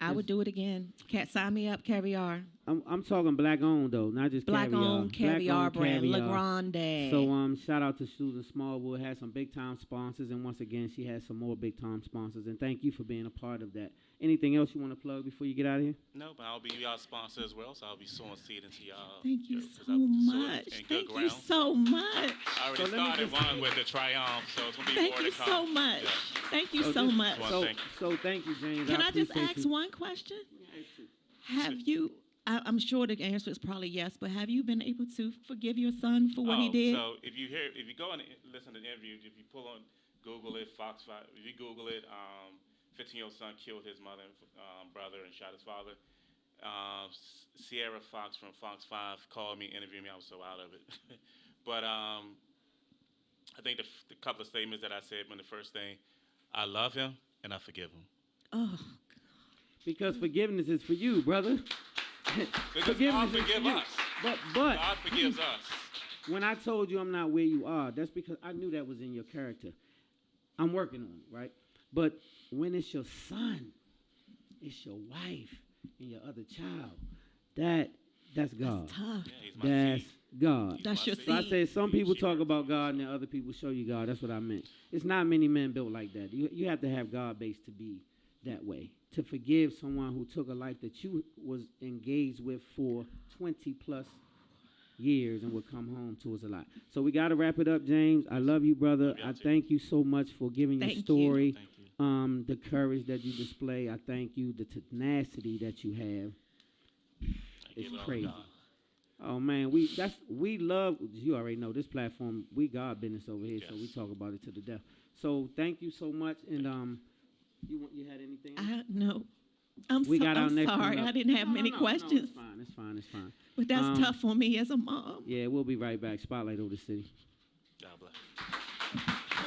I would do it again. Sign me up, caviar. I'm talking black owned though, not just Black caviar. owned caviar brand, caviar. La Grande. So shout out to Susan Smallwood, had some big time sponsors, and once again she has some more big time sponsors. And thank you for being a part of that. Anything else you want to plug before you get out of here? No, but I'll be y'all sponsor as well, so I'll be sowing seed into y'all. Thank you know, 'cause so I'm sowing much. in good Thank you ground. so much. I already started one with the Triumph, so it's going to be Thank more you to come. so much. Yeah. Thank you So so this- much. Well, thank you. So thank you, James. Can I just appreciate ask you. one question? Have you, I'm sure the answer is probably yes, but have you been able to forgive your son for what he did? So if you go and listen to the interview, if you pull on, Google it, Fox 5, if you Google it, 15-year-old son killed his mother and brother and shot his father. Sierra Fox from Fox 5 called me, interviewed me. I was so out of it. But I think the couple of statements that I said when the first thing, I love him and I forgive him. Oh, Because forgiveness is for you, brother. Because God forgive us. But God forgives us. when I told you I'm not where you are, that's because I knew that was in your character. I'm working on it, right? But when it's your son, it's your wife, and your other child, that's God. that's tough. Yeah, he's my That's seed. God. That's your So I seed. said some people talk about God and then other people show you God. That's what I meant. It's not many men built like that. You have to have God based to be that way. To forgive someone who took a life that you was engaged with for 20 plus years and would come home to us a lot. So we got to wrap it up, James. I love you, brother. I thank you so much for giving your Thank you. story. Thank you. The courage that you display. I thank you. The tenacity that you have. It's crazy. Oh man, we love. You already know this platform. We God business over here, so we talk about it to the death. So thank you so much. And you had anything else? No. I'm sorry. I didn't have many questions. No, it's fine. But that's tough on me as a mom. Yeah, we'll be right back. Spotlight over the city. God bless.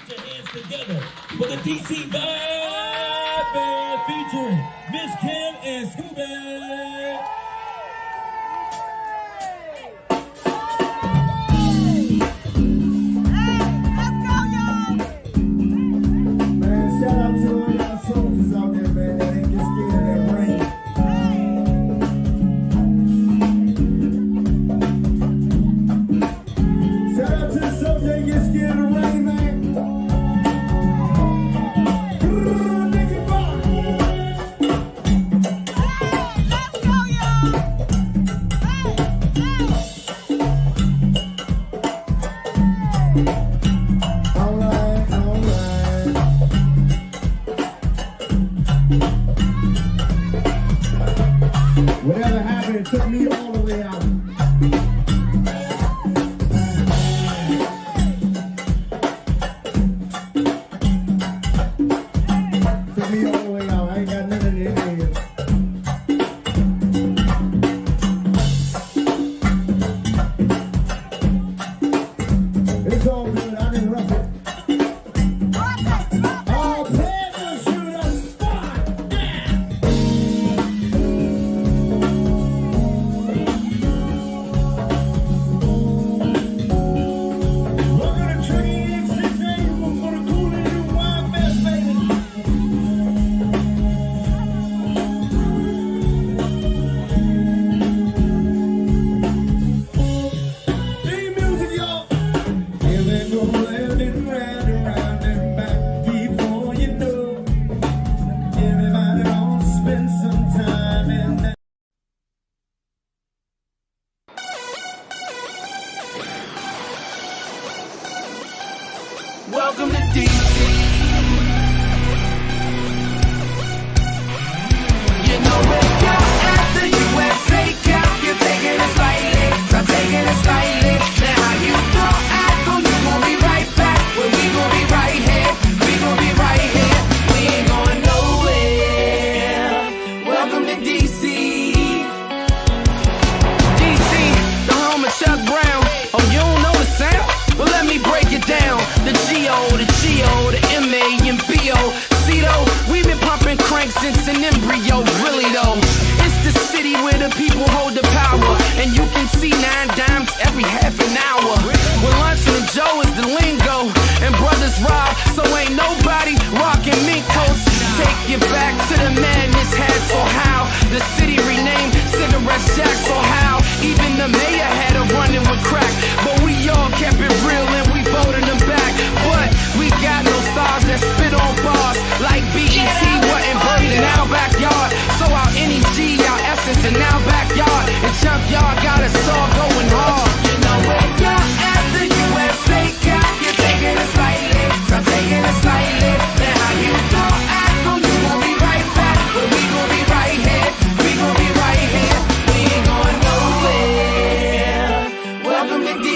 Put your hands together for the DC Vybe Band featuring Miss Kim and Scooby. Man, shout out to all y'all soldiers out there, man, that ain't get scared of that rain. Shout out to the soldiers that get scared of the rain, man. Nigga, all right. Whatever happened, it took me all the way out. Took me all the way out. I ain't got nothing in there. It's all good. I didn't rough it. All players shoot a spot. Look at the tree, X6A, you want for the cool and you wild man, baby. Need music, y'all. Here they go, round and round and round and back. Before you know, everybody wants to spend some time in that. Welcome to DC. You know we're out after you went take out. You're taking it slightly, I'm taking it slightly. Now how you thought I go, you gon' be right back. Well, we gon' be right here. We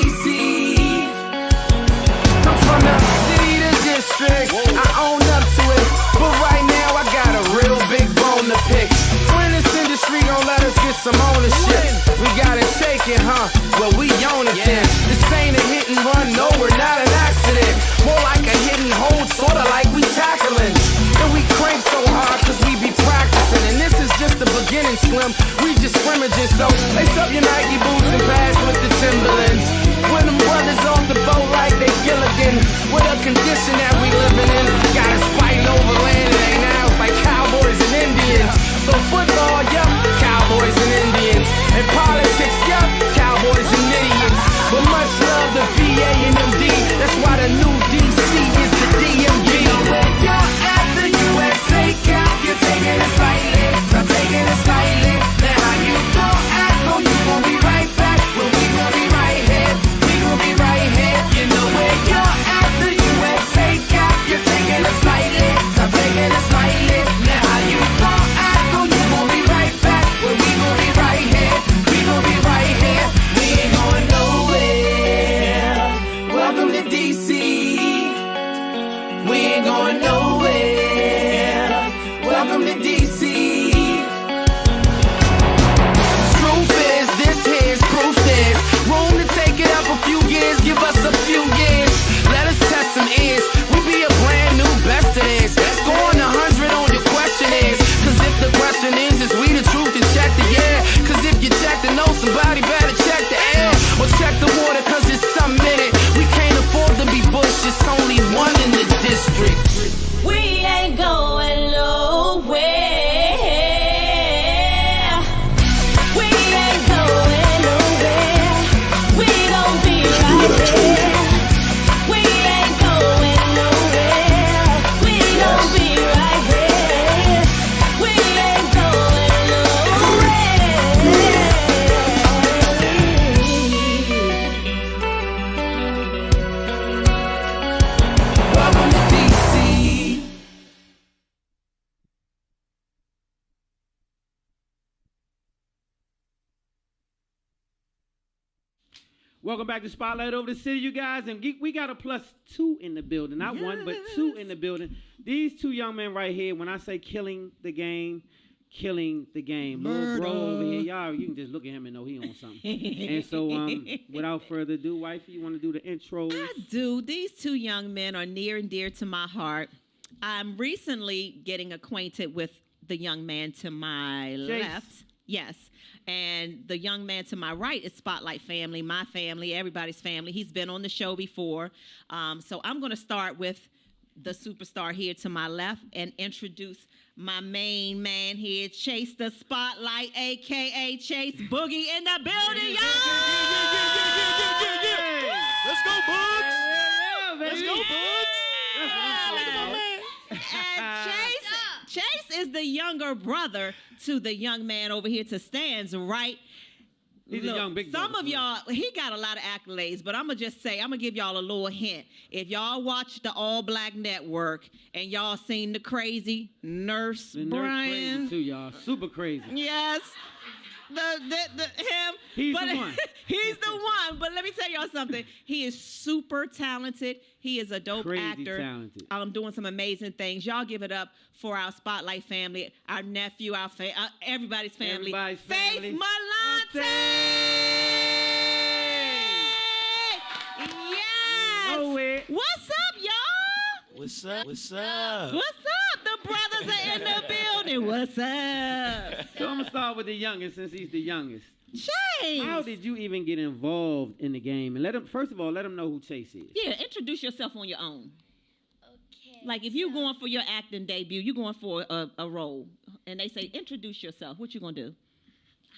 DC. I'm from the city to district. I own up to it, but right now I got a real big bone to pick. When this industry gon' let us get some ownership, we gotta take it, huh? Well, we own it then. This ain't a hit and run, no, we're not an accident. More like a hit and hold, sorta like we tackling. And we crank so hard cause we be practicing. And this is just the beginning, Slim. We just scrimmaging, so lace up your Nike boots and pass with the Timberlands. When them brothers off the boat like they Gilligan, with a condition that we living in, got us fighting over land and ain't now like cowboys and Indians. So football, yup, cowboys and Indians. And politics, yup, cowboys and idiots. But much love to VA and MD. That's why the new DC is the DMV. When you're at the USA Cup, you're taking it slightly. I'm taking it slightly. Now how you gon' act? Oh, you gon' be right back. Well, we gon' be right here. We gon' be right here. You know when you're at the USA Cup, you're taking it slightly. I'm taking it slightly. Now how you gon' act? Oh, you gon' be right back. Well, we gon' be right here. We gon' be right here. We ain't going nowhere. Welcome to DC. We ain't going nowhere. Welcome to DC. Truth is, this here's proof there's room to take it up a few years. Give us a few years. Let us test some ears. We be a brand new best of this. Go on 100 on your question is. Cause if the question is we the truth, then check the air. Cause if you check the know, somebody better check the air. Or check the water cause it's something in it. We can't afford to be Bush, it's only one in the district. We ain't going nowhere. We ain't going nowhere. We gon' be right here. We ain't going nowhere. We gon' be right here. We ain't going nowhere. Welcome to DC. Welcome back to Spotlight Over the City, you guys. And we got a +2 in the building. Not one, but 2 in the building. These two young men right here, when I say killing the game. Little bro over here, y'all, you can just look at him and know he on something. And so, without further ado, wifey, you want to do the intro? I do. These two young men are near and dear to my heart. I'm recently getting acquainted with the young man to my left. Yes. And the young man to my right is Spotlight family, my family, everybody's family. He's been on the show before. So I'm going to start with the superstar here to my left and introduce my main man here, Chase the Spotlight, a.k.a. Chase Boogie in the building, y'all! Let's go, Bugs! Let's go, Bugs! And Chase is the younger brother to the young man over here to Stan's right. He's Look, a young big some brother, of y'all, he got a lot of accolades, but I'm going to just say, I'm going to give y'all a little hint. If y'all watch the All Black Network and y'all seen the crazy Nurse The nurse Brian. crazy too, y'all. Super crazy. Yes. Him. He's the one. He's the one. But let me tell y'all something. He is super talented. He is a dope Crazy actor. talented. Doing some amazing things. Y'all give it up for our Spotlight family, our nephew, everybody's family. Everybody's Faith family. Malonte. Yes. Know it. What's up, y'all? What's up? What's up? What's up? The brothers are in the building. What's up? So I'm going to start with the youngest since he's the youngest. Chase. How did you even get involved in the game? And first of all, let them know who Chase is. Yeah, introduce yourself on your own. Okay. Like if you're going for your acting debut, you're going for a role, and they say introduce yourself. What you gonna do?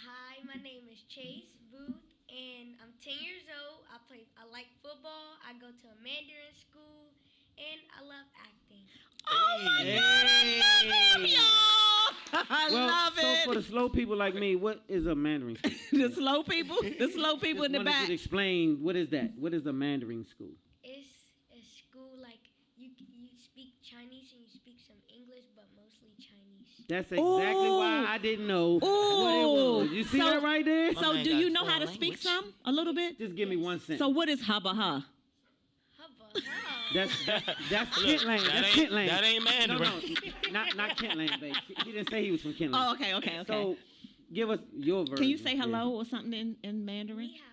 Hi, my name is Chase Booth, and I'm 10 years old. I like football. I go to a Mandarin school, and I love acting. Oh my God, I love him, y'all. I love it. So for the slow people like me, what is a Mandarin school? The slow people in the back. To explain, what is that? What is a Mandarin school? It's a school like you speak Chinese and you speak some English, but mostly Chinese. That's exactly why I didn't know what it was. You see that right there? So do you know how to speak some? A little bit? Just give me one sentence. So what is hubba huh? That's Kent Lane. That's Kent Lane. That ain't Mandarin. No, not Kent Lane, babe. He didn't say he was from Kent Lane. Oh, okay. So give us your version. Can you say hello or something in Mandarin? Ni hao.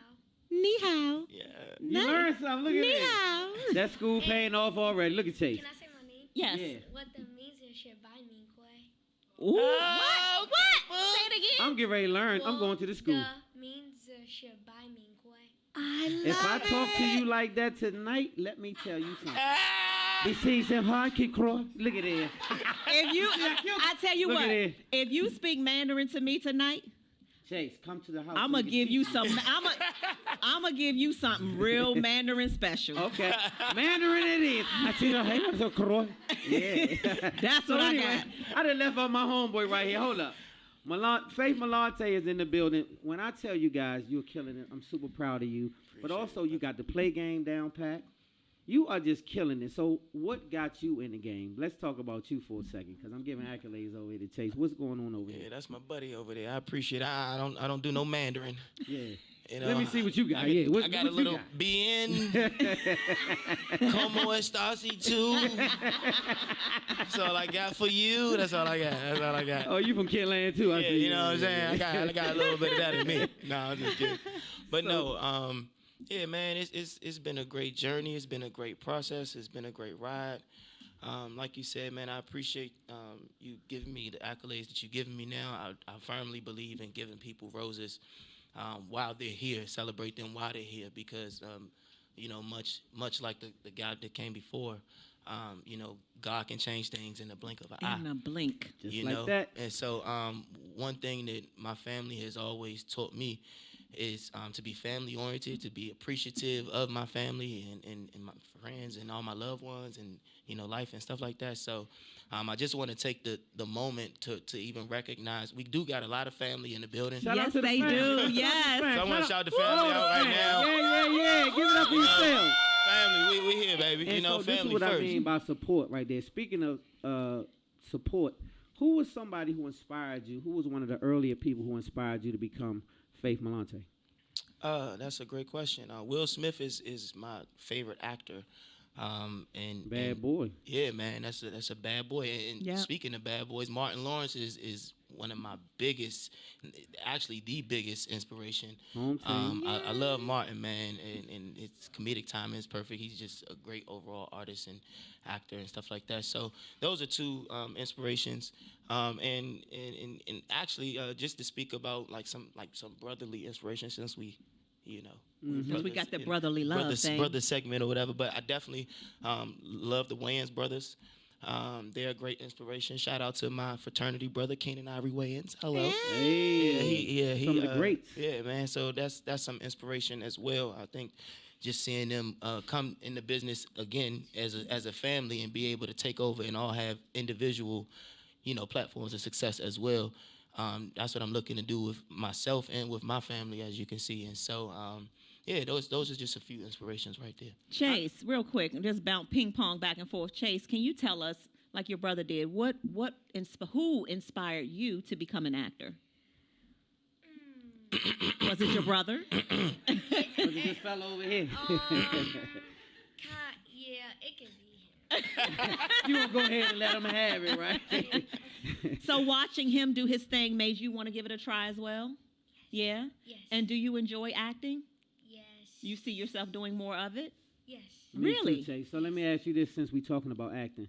Ni hao. Yeah. You learned something. Look at Ni that. hao. That school paying off already. Look at Chase. Can I say my name? Yes. Yeah. What that means is shit by me, Quay. Ooh, what? Say it again. I'm getting ready to learn. I'm going to the school. Means shit by me, Quay. I love If I talk to you like that tonight, let me tell you something. Besides them hard kick cross. Look at that. If you, I tell you Look what, at it. if you speak Mandarin to me tonight, Chase, come to the house. I'm gonna give you some. I'm gonna give you something real Mandarin special. Okay. Mandarin it is. I see the hey, so cross. Yeah. That's what I got. I done left out my homeboy right here. Hold up. Faith Malonte is in the building. When I tell you guys you're killing it, I'm super proud of you. But also you got the play game down pat. You are just killing it. So what got you in the game? Let's talk about you for a second, because I'm giving accolades over here to Chase. What's going on over here? Yeah, that's my buddy over there. I appreciate it. I don't do no Mandarin. Yeah. You Let me see what you got. I got a little bien. Como estás y tú? That's all I got for you. That's all I got. Oh, you from Kent Land too? I Yeah, see. you know what I'm saying? I got a little bit of that in me. No, I'm just kidding. But yeah, man, it's been a great journey. It's been a great process. It's been a great ride. Like you said, man, I appreciate you giving me the accolades that you're giving me now. I firmly believe in giving people roses while they're here, celebrate them while they're here, because, much like the guy that came before, God can change things in the blink of an eye. In a blink. Just like that. And so one thing that my family has always taught me is to be family oriented, to be appreciative of my family and my friends and all my loved ones and life and stuff like that. So I just want to take the moment to even recognize we do got a lot of family in the building. Yes, they do. Yes. So I want to shout the family out right now. Yeah. Give it up for yourself. Family, we here, baby. And so family this is what first. I mean by support right there. Speaking of support, who was somebody who inspired you? Who was one of the earlier people who inspired you to become Faith Malonte? That's a great question. Will Smith is my favorite actor. And Bad boy. Yeah, man, that's a bad boy. And speaking of bad boys, Martin Lawrence is one of my biggest, actually the biggest inspiration. I love Martin, man, and his comedic timing is perfect. He's just a great overall artist and actor and stuff like that. So those are two inspirations. And actually, just to speak about some brotherly inspiration, since we. Since we got the brotherly love thing. Brother segment or whatever, but I definitely love the Wayans brothers. They're a great inspiration. Shout out to my fraternity brother, Keenan Ivory Wayans. Hello. Hey. He Some of the greats. Yeah, man. So that's some inspiration as well. I think just seeing them come into business again as a family and be able to take over and all have individual, platforms of success as well. That's what I'm looking to do with myself and with my family, as you can see. And so, those are just a few inspirations right there. Chase, real quick, just bounce ping pong back and forth. Chase, can you tell us, like your brother did, who inspired you to become an actor? Was it your brother? Was it this fellow over here? Yeah, it can be him. You gonna go ahead and let him have it, right? So watching him do his thing made you want to give it a try as well? Yeah? Yes. And do you enjoy acting? Yes. You see yourself doing more of it? Yes. Me Really? too, Chase. So let me ask you this, since we're talking about acting.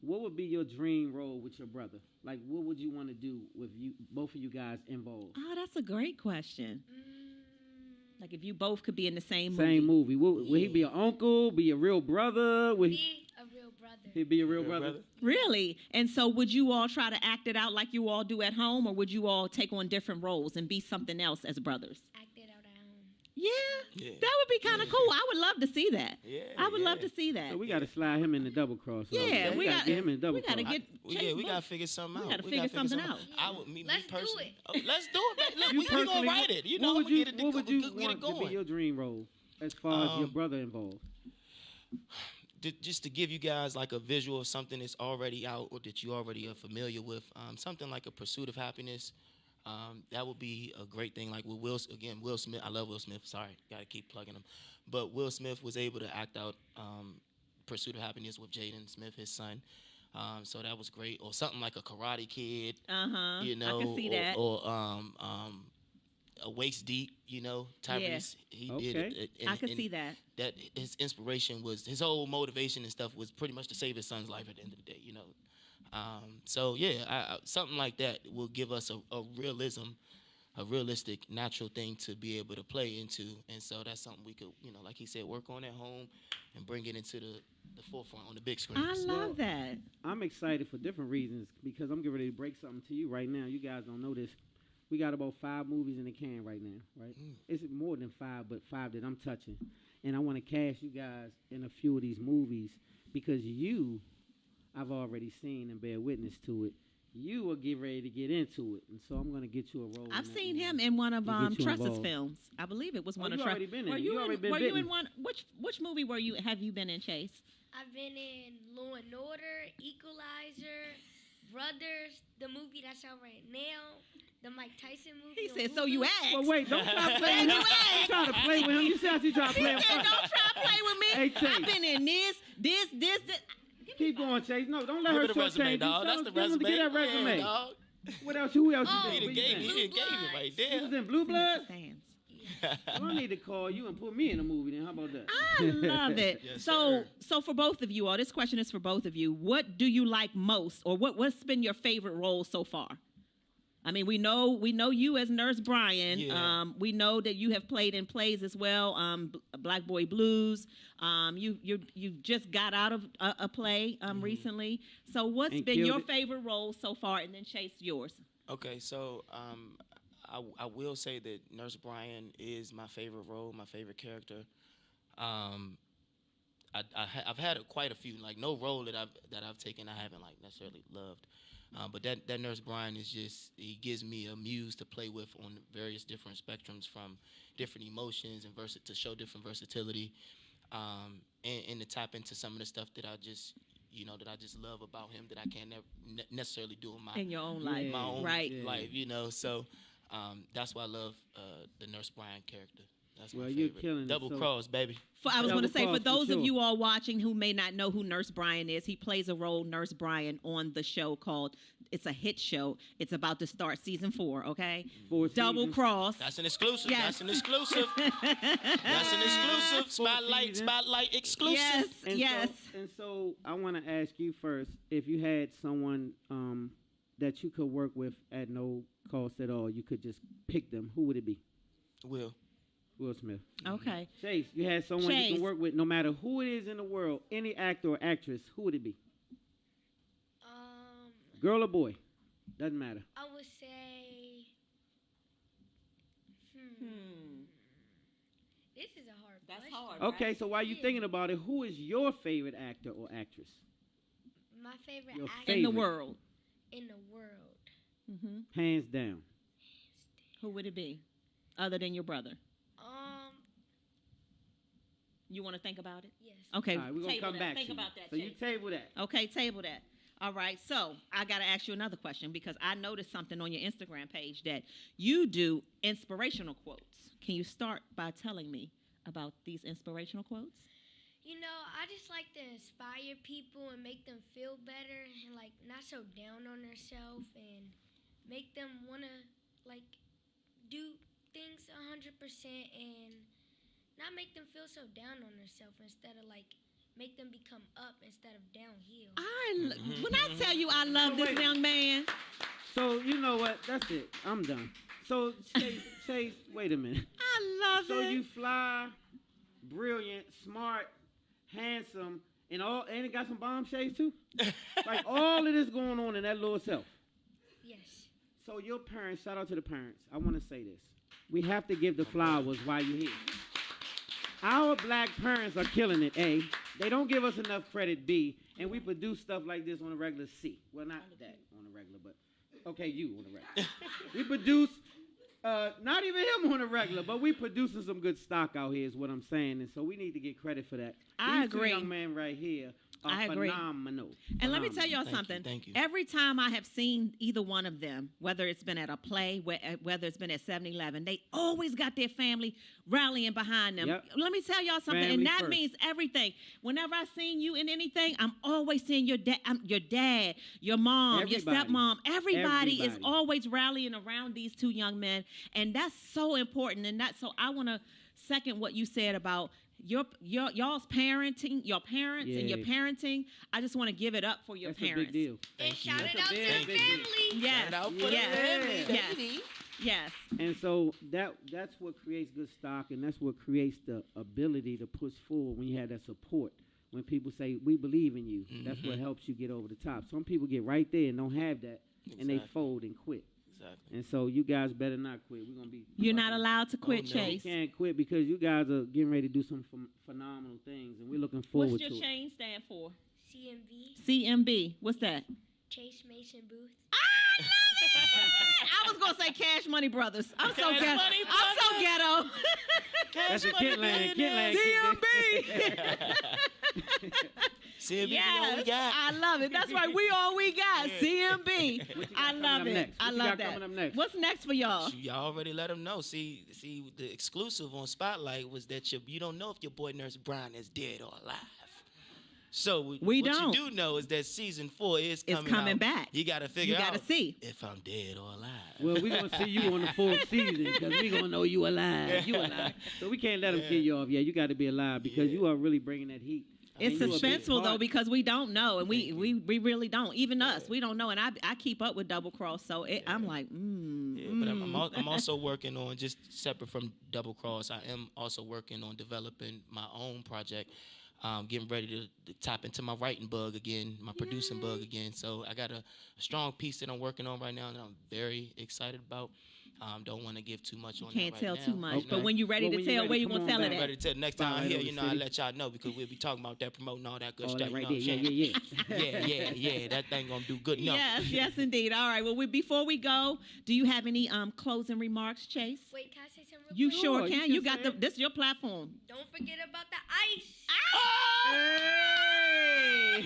What would be your dream role with your brother? Like, what would you want to do with both of you guys involved? Oh, that's a great question. Like if you both could be in the same movie. Same movie. Would he be an uncle? Be a real brother? Be a real brother. He'd be a real brother? Really? And so would you all try to act it out like you all do at home, or would you all take on different roles and be something else as brothers? Act it out at home. Yeah. That would be kind of cool. I would love to see that. Yeah. I would love to see that. So we got to slide him in the double cross. Yeah, we got to get him in the double We got to cross. get We got to figure something out. We got to figure something out. Let's do it. Let's do it, man. You Look, we going to write it. what would you get it want going. to be your dream role as far as your brother involved? just to give you guys like a visual of something that's already out or that you already are familiar with, something like A Pursuit of Happiness. That would be a great thing. Like with Will Smith. I love Will Smith. Sorry, gotta keep plugging him. But Will Smith was able to act out Pursuit of Happiness with Jaden Smith, his son. So that was great. Or something like a Karate Kid. You know, I can see that. Or a Waist Deep. You know, Tyrese. He did it. I can see that. That his inspiration was his whole motivation and stuff was pretty much to save his son's life at the end of the day. You know. So yeah, something like that will give us a realistic, natural thing to be able to play into, and so that's something we could, you know, like he said, work on at home and bring it into the forefront on the big screen. I love that. I'm excited for different reasons because I'm getting ready to break something to you right now. You guys don't know this. We got about 5 movies in the can right now, right? It's more than 5, but 5 that I'm touching, and I want to cast you guys in a few of these movies because I've already seen and bear witness to it. You will get ready to get into it, and so I'm going to get you a role. I've seen him in one of Trust's films. I believe it was one of Trust's. Were you in one? Which movie have you been in, Chase? I've been in Law and Order, Equalizer, Brothers, the movie that's out right now, the Mike Tyson movie. He said, "So you asked." Well, wait, don't try to play with him. Don't try to play with him. You see how she try to play with him. Don't try to play with me. Hey, Chase. I've been in this. Keep going, Chase. No, don't let her the resume, change. dog. That's the resume. Get that resume. Yeah, dog. What else? Who else you He been? gave it right there. You was in Blue Bloods? Stands. Well, I need to call you and put me in a movie then. How about that? I love it. Yes, so sir. for both of you all, this question is for both of you. What do you like most, or what's been your favorite role so far? I mean, we know you as Nurse Brian. Yeah. We know that you have played in plays as well. Black Boy Blues. You just got out of a play recently. So what's And been killed your it. favorite role so far? And then Chase, yours. Okay, so I will say that Nurse Brian is my favorite role, my favorite character. I've had quite a few. Like no role that I've taken I haven't like necessarily loved. But that Nurse Brian is just, he gives me a muse to play with on various different spectrums, from different emotions and to show different versatility, and to tap into some of the stuff that I just love about him that I can't necessarily do in your own life, my own right? life, you know. So that's why I love the Nurse Brian character. That's my you're favorite. killing it. Double So- cross, baby. I was going to Double say, for cross, for those of sure. you all watching who may not know who Nurse Brian is, he plays a role, Nurse Brian, on the show called, it's a hit show. It's about to start season 4, okay? 4 Double seasons. cross. That's an exclusive. Yes. That's an exclusive. That's an exclusive. seasons. Spotlight exclusive. Yes, And yes. So I want to ask you first, if you had someone that you could work with at no cost at all, you could just pick them, who would it be? Will Smith. Okay. Chase, you had someone you Chase. can work with no matter who it is in the world, any actor or actress, who would it be? Girl or boy? Doesn't matter. I would say, this is a hard That's question. hard. Okay, so while you're thinking about it, who is your favorite actor or actress? My favorite Your actor In the favorite. world. in the world. Hands down. Who would it be, other than your brother? You want to think about it? Yes. Okay. All right, we're going to table come that. back Think to about you. that, So you Chase. table that. Okay, table that. All right, so I got to ask you another question because I noticed something on your Instagram page that you do inspirational quotes. Can you start by telling me about these inspirational quotes? You know, I just like to inspire people and make them feel better and, like, not so down on themselves and make them want to, like, do things 100% and not make them feel so down on themselves instead of, like, make them become up instead of downhill. When I tell you I love this young man. So you know what? That's it. I'm done. So Chase, wait a minute. I love So it. you fly, brilliant, smart, handsome, and it got some bomb shades too? Like all of this going on in that little self. Yes. So your parents, shout out to the parents. I want to say this. We have to give the flowers while you're here. Our black parents are killing it, A. They don't give us enough credit, B. And we produce stuff like this on a regular, C. Well, not that on a regular, but okay, you on a regular. We produce Not even him on a regular, but we producing some good stock out here is what I'm saying, and so we need to get credit for that. I These agree. two young men right here are I agree. phenomenal. And let me tell y'all Thank you, something. thank you. Every time I have seen either one of them, whether it's been at a play, whether it's been at 7-Eleven, they always got their family rallying behind them. Yep. Let me tell y'all something, Family and that first. means everything. Whenever I seen you in anything, I'm always seeing your dad, your mom, Everybody. your stepmom. Everybody is Everybody. always rallying around these two young men, and that's so important. And so I want to second what you said about y'all's parenting, your parents and your Yeah. parenting. I just want to give it up for your That's parents. a big deal. And shout That's it a out to big, the big deal. family. Yes, Shout out for the yes, family, yes, baby. yes. And so that's what creates good stock, and that's what creates the ability to push forward when you have that support. When people say, we believe in you, that's what helps you get over the top. Some people get right there and don't have that, and they Exactly. fold and quit. Exactly. And so you guys better not quit. We're going to be... You're not allowed to quit, no. Chase. You can't quit because you guys are getting ready to do some phenomenal things, and we're looking forward What's to your it. chain stand for? CMV, CMB. What's that? Chase Mason Booth. I love it! I was gonna say Cash Money Brothers. I'm so Cash ghetto. Money I'm so ghetto. That's a Kitland. CMB, Yes, we got. I love it. That's right. We all we got. CMB. I coming love up it. next? I What you love got that. coming up next? What's next for y'all? Y'all already let them know. See, the exclusive on Spotlight was that you don't know if your boy Nurse Brian is dead or alive. So We what don't. you do know is that season 4 is It's coming coming out. back. You got to figure You gotta out see. if I'm dead or alive. Well, we're going to see you on the 4th season because we're going to know you alive. You alive. So we can't let them kill you off. Yeah, you got to be alive because you are really bringing that heat. It's And you a big suspenseful though part. because we don't know, and we really don't. Even us, we don't know. And I keep up with Double Cross, so I'm like, Yeah, but I'm also working on, just separate from Double Cross, I am also working on developing my own project. Getting ready to tap into my writing bug again, my producing bug again. So I got a strong piece that I'm working on right now that I'm very excited about. Don't want to give too much on can't that tell right too now. much. Okay. But when you're ready Well, to when you tell, ready, where you come gonna on tell back. it I'm at? ready to tell next time I Spotlight hear, over you the know, I'll city. let y'all know because we'll be talking about that, promoting all that good All stuff. that right you there. know what I'm Yeah, saying? yeah. yeah. That thing gonna do good enough. Yes, yes, indeed. All right. Well, before we go, do you have any closing remarks, Chase? Wait, can I say something real You quick? sure Sure, you can. can You got say this is your platform. Don't forget about the ice. Hey!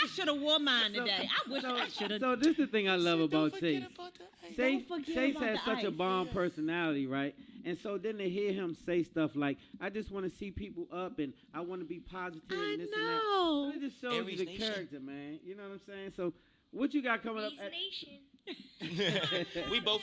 I should have wore mine today. I wish I should have. So this is the thing I love about Chase. Don't forget Chase about has the such a ice. bomb personality, right? And so then to hear him say stuff like, I just want to see people up and I want to be positive I and this know. and that. So it just shows Aries you the Nation. character, man. You know what I'm saying? So what you got coming up? Bees Nation. we both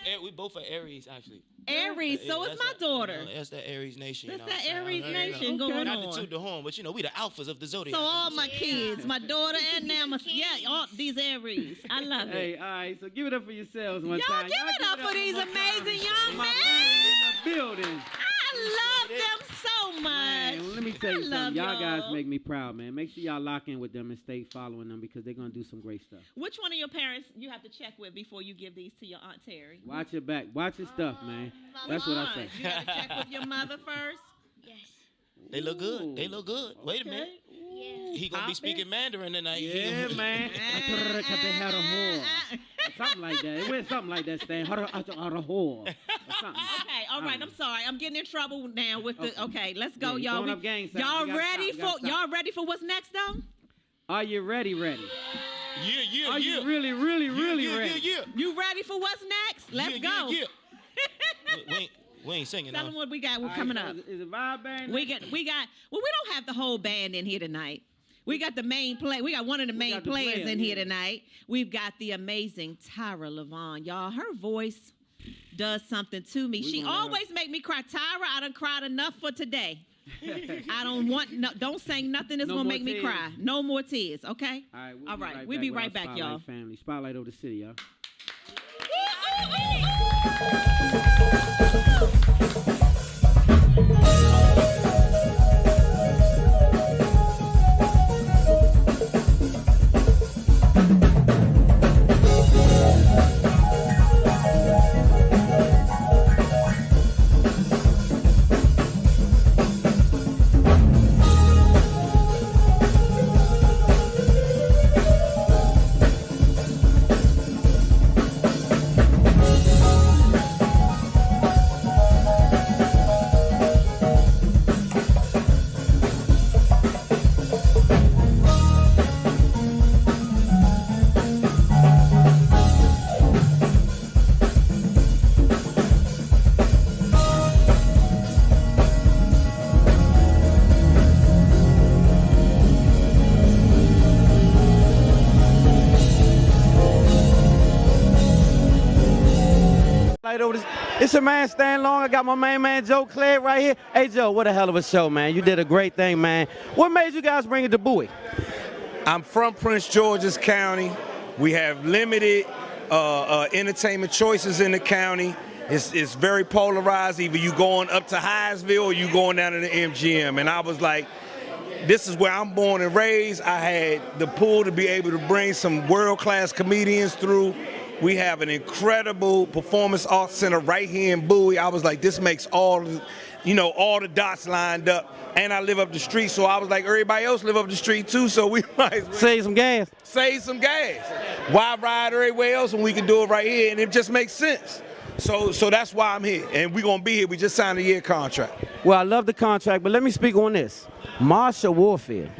are Aries actually. Aries, so Yeah, is that's my that- daughter. That's the Aries Nation. That's you know what that I'm Aries saying? Nation Okay. going Not to on. toot the horn, but we the alphas of the zodiac. So all my Yeah. kids, my daughter and now my all these Aries. I love Hey, it. all right. So give it up for yourselves one Y'all time. give it up for these one more time. amazing young My men. family in the building. I love them so much. Man, well, let me tell you I love something. Y'all guys y'all. make me proud, man. Make sure y'all lock in with them and stay following them because they're going to do some great stuff. Which one of your parents you have to check with before you give these to your Aunt Terry? Watch your back. Watch your stuff, man. my That's what I Come say. on. You got to check with your mother first. Yes. They look good. They look good. Wait a minute. Yeah. He gonna be Poppin'? speaking Mandarin tonight. Yeah, man. Something like that. It went something like that, Stan. Or something. Okay, all right. I'm sorry. I'm getting in trouble now with the. Okay, let's go, Yeah, y'all. throwing up gang signs. Y'all You gotta ready stop. You gotta for stop. y'all ready for what's next though? Are you ready? Yeah, Are you really ready? Yeah. You ready for what's next? Let's go. Yeah. we ain't singing. Tell huh? them what we got. We're All right, coming so up. Is it Vybe band? We got. Well, we don't have the whole band in here tonight. We got the main play. We got one of the main got the players players, in here yeah. tonight. We've got the amazing Tyra Levone. Y'all, her voice does something to me. She gonna let her- always make me cry. Tyra, I done cried enough for today. I don't sing nothing that's No gonna more make me tears. cry. No more tears, okay? All right, All right, we'll be right back, Spotlight y'all. Family. Spotlight over the city, y'all. Spotlight over this. It's your man Stan Long. I got my main man Joe Clay right here. Hey Joe, what a hell of a show, man. You did a great thing, man. What made you guys bring it to Bowie? I'm from Prince George's County. We have limited entertainment choices in the county. It's very polarized. Either you going up to Hyattsville or you going down to the MGM. And I was like, this is where I'm born and raised. I had the pull to be able to bring some world-class comedians through. We have an incredible performance arts center right here in Bowie. I was like, this makes all the dots lined up. And I live up the street, so I was like, everybody else live up the street too, so we might as well save some gas. Save some gas. Why ride everywhere else when we can do it right here? And it just makes sense. So that's why I'm here, and we're gonna be here. We just signed a year contract. Well, I love the contract, but let me speak on this. Marsha Warfield.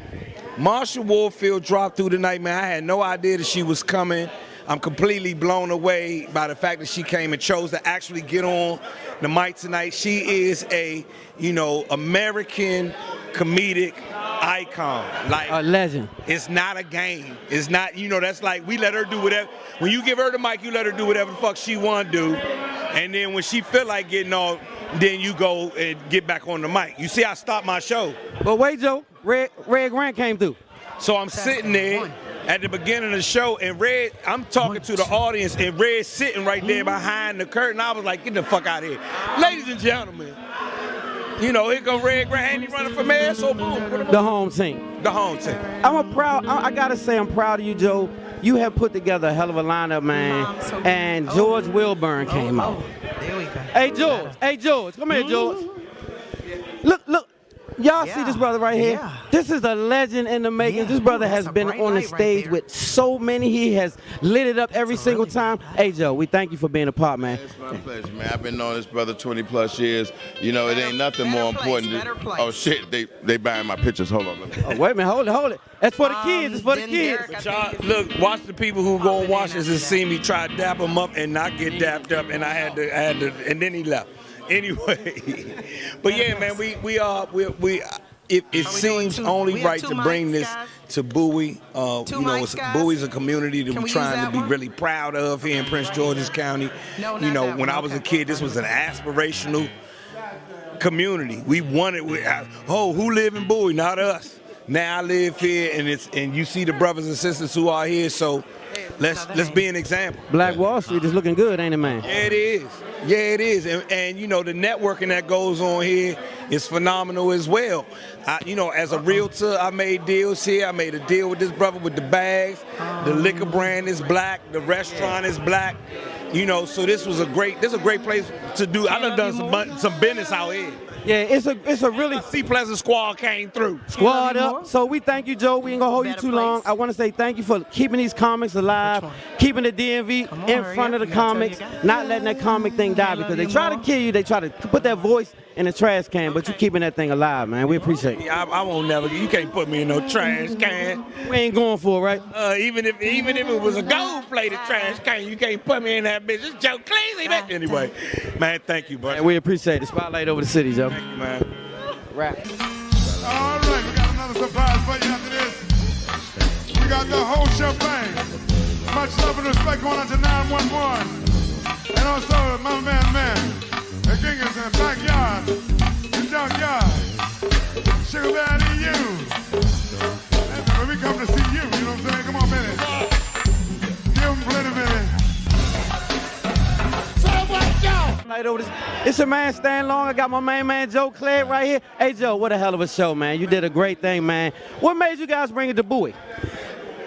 Marsha Warfield dropped through the night, man. I had no idea that she was coming. I'm completely blown away by the fact that she came and chose to actually get on the mic tonight. She is a, American comedic icon. Like a legend. It's not a game. It's not, that's like we let her do whatever. When you give her the mic, you let her do whatever the fuck she want to do. And then when she feel like getting off, then you go and get back on the mic. You see, I stopped my show. But wait, Joe, Red Grant came through. So I'm sitting there at the beginning of the show, and Red, I'm talking to the audience, and Red's sitting right there behind the curtain. I was like, get the fuck out of here. Ladies and gentlemen, here go Red Grant, and he running for mayor, so boom. The home team. The home team. I gotta say, I'm proud of you, Joe. You have put together a hell of a lineup, man. And George Wilburn came out. There we go. Hey, George, come here, George. Look. Y'all see this brother right here? Yeah. This is a legend in the making. This brother has been on the stage with so many. He has lit it up every single time. Hey, Joe, we thank you for being a part, man. It's my pleasure, man. I've been knowing this brother 20 plus years. It ain't nothing more important than. Oh shit, they buying my pictures. Hold on. Oh, wait a minute, hold it. That's for the kids. It's for the kids. Y'all, look, watch the people who go and watch this and see me try to dap him up and not get dapped up, and I had to, and then he left. Anyway, but yeah, man, it seems only right to bring this to Bowie. Bowie's a community that we're trying to be really proud of here in Prince George's County. When I was a kid, this was an aspirational community. We wanted, who live in Bowie? Not us. Now I live here, and you see the brothers and sisters who are here. So let's be an example. Black Wall Street is looking good, ain't it, man? Yeah, it is. Yeah, it is. And the networking that goes on here is phenomenal as well. As a realtor, I made deals here. I made a deal with this brother with the bags. The liquor brand is black. The restaurant is black. So this is a great place to do. I done some business out here. Yeah, it's a really C Pleasant squad came through. Squad up. So we thank you, Joe. We ain't gonna hold you too long. I want to say thank you for keeping these comics alive, keeping the DMV in front of the comics, not letting that comic thing die, because they try to kill you. They try to put that voice in the trash can, but you keeping that thing alive, man. We appreciate it. I won't never. You can't put me in no trash can. We ain't going for it, right? Even if it was a gold-plated trash can, you can't put me in that bitch. It's Joe Cleansy, man. Anyway, man, thank you, buddy. Man, we appreciate the spotlight over the city, Joe. Thank you, man. Right. All right, we got another surprise for you after this. We got the whole shebang. Much love and respect going on to 911. And also my man, the king is in the backyard, the junkyard, Sugar Bear and you. And when we come to see you, you know what I'm saying? Come on, minute. Give them plenty minute. It's your man Stan Long. I got my main man Joe Clay right here. Hey Joe, what a hell of a show, man. You did a great thing, man. What made you guys bring it to Bowie?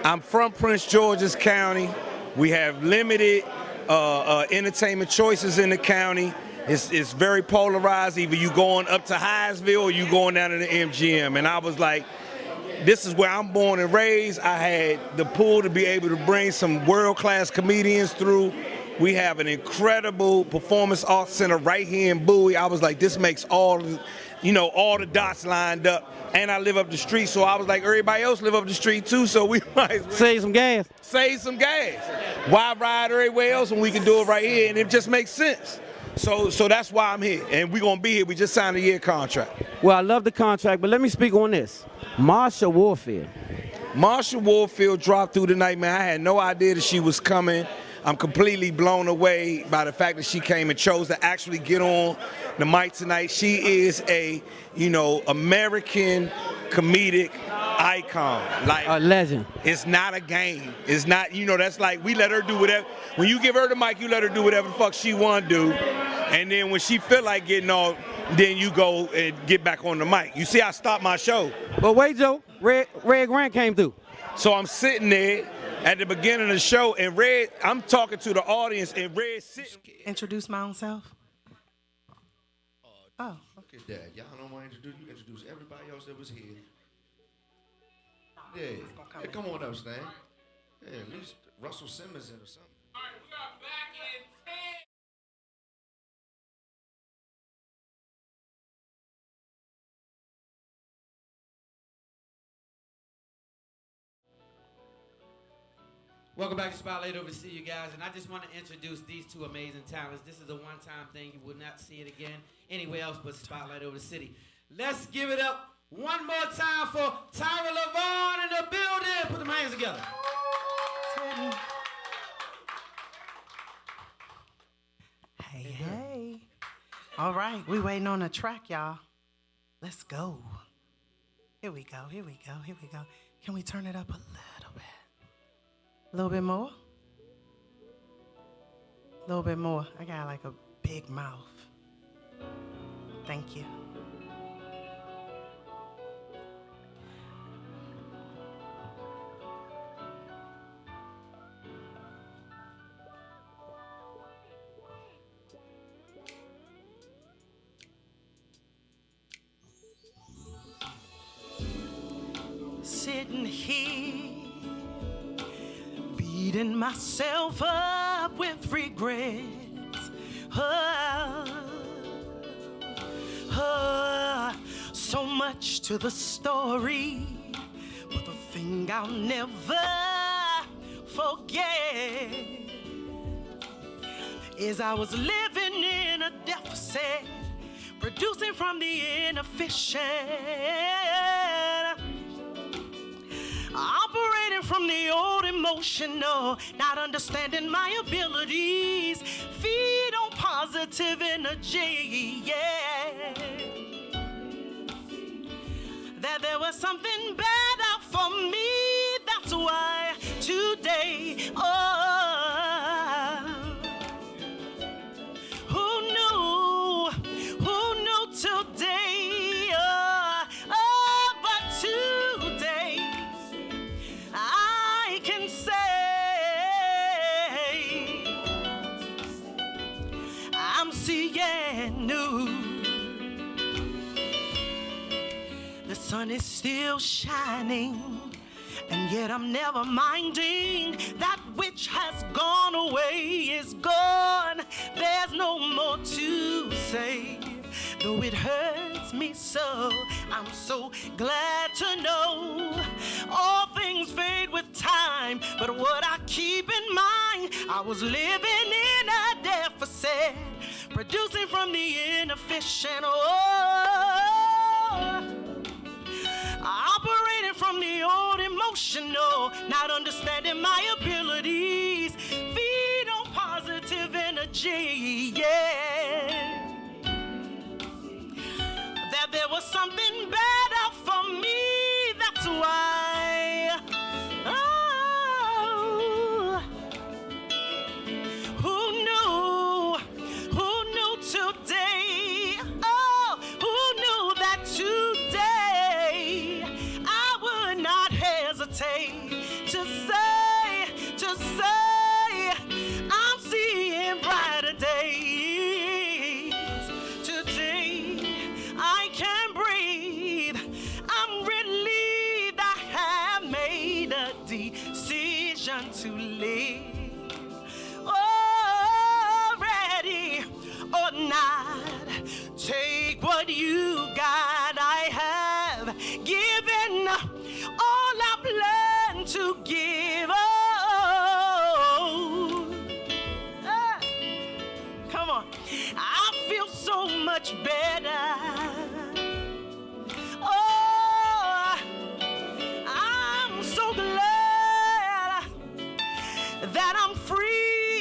I'm from Prince George's County. We have limited entertainment choices in the county. It's very polarized. Either you going up to Hyattsville or you going down to the MGM. And I was like, this is where I'm born and raised. I had the pull to be able to bring some world-class comedians through. We have an incredible performance arts center right here in Bowie. I was like, this makes all the dots lined up. And I live up the street, so I was like, everybody else live up the street too, so we might as well save some gas. Save some gas. Why ride everywhere else when we can do it right here? And it just makes sense. So that's why I'm here, and we're gonna be here. We just signed a year contract. Well, I love the contract, but let me speak on this. Marsha Warfield. Marsha Warfield dropped through the night, man. I had no idea that she was coming. I'm completely blown away by the fact that she came and chose to actually get on the mic tonight. She is a, American comedic icon. Like A legend. It's not a game. It's not, that's like we let her do whatever. When you give her the mic, you let her do whatever the fuck she want to do. And then when she feel like getting off, then you go and get back on the mic. You see, I stopped my show. But wait, Joe, Red Grant came through. So I'm sitting there at the beginning of the show, and I'm talking to the audience, and Red sitting. Introduce my own self. Oh. Look at that. Y'all don't want to introduce you. Introduce everybody else that was here. Yeah. Come on up, Stan. Yeah, at least Russell Simmons in or something. All right, we are back in 10. Welcome back to Spotlight. Over to see you guys, and I just want to introduce these two amazing talents. This is a one-time thing; you will not see it again anywhere else but Spotlight over the city. Let's give it up one more time for Tyra Levone in the building. Put them hands together. Hey. All right, we waiting on the track, y'all. Let's go. Here we go. Can we turn it up a little bit? A little bit more? A little bit more. I got like a big mouth. Thank you. Sitting here, beating myself up with regrets. So much to the story, but the thing I'll never forget is I was living in a deficit, producing from the inefficient, operating from the old emotional, not understanding my abilities, feed on positive energy, yeah. That there was something better for me, that's why today, who knew today, but today, I can say, I'm seeing new. The sun is still shining, and yet I'm never minding. That which has gone away is gone. There's no more to say. Though it hurts me so, I'm so glad to know all things fade with time. But what I keep in mind, I was living in a deficit, producing from the inefficient. Operating from the old emotional, not understanding my abilities, feed on positive energy, yeah. That there was something better for me, that's why. Who knew today? Who knew that today I would not hesitate to say, I'm seeing brighter days. Today I can breathe. I'm relieved I have made a decision to live. Ready or not, take what you got. I have given all I plan to give. Come on. I feel so much better. I'm so glad that I'm free.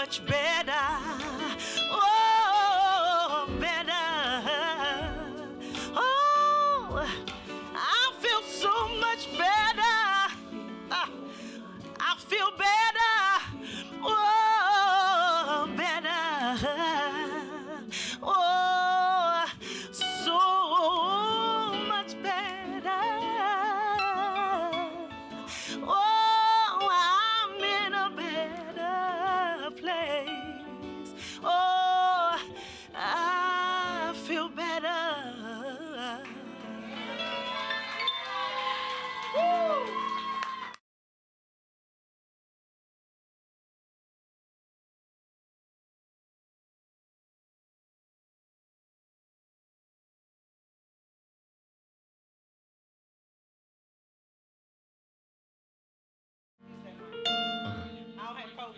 much better. Oh, better. Oh, I feel so much better. I feel better. Oh, better. Oh, so much better. Oh, I'm in a better place. Oh, I feel better. Woo!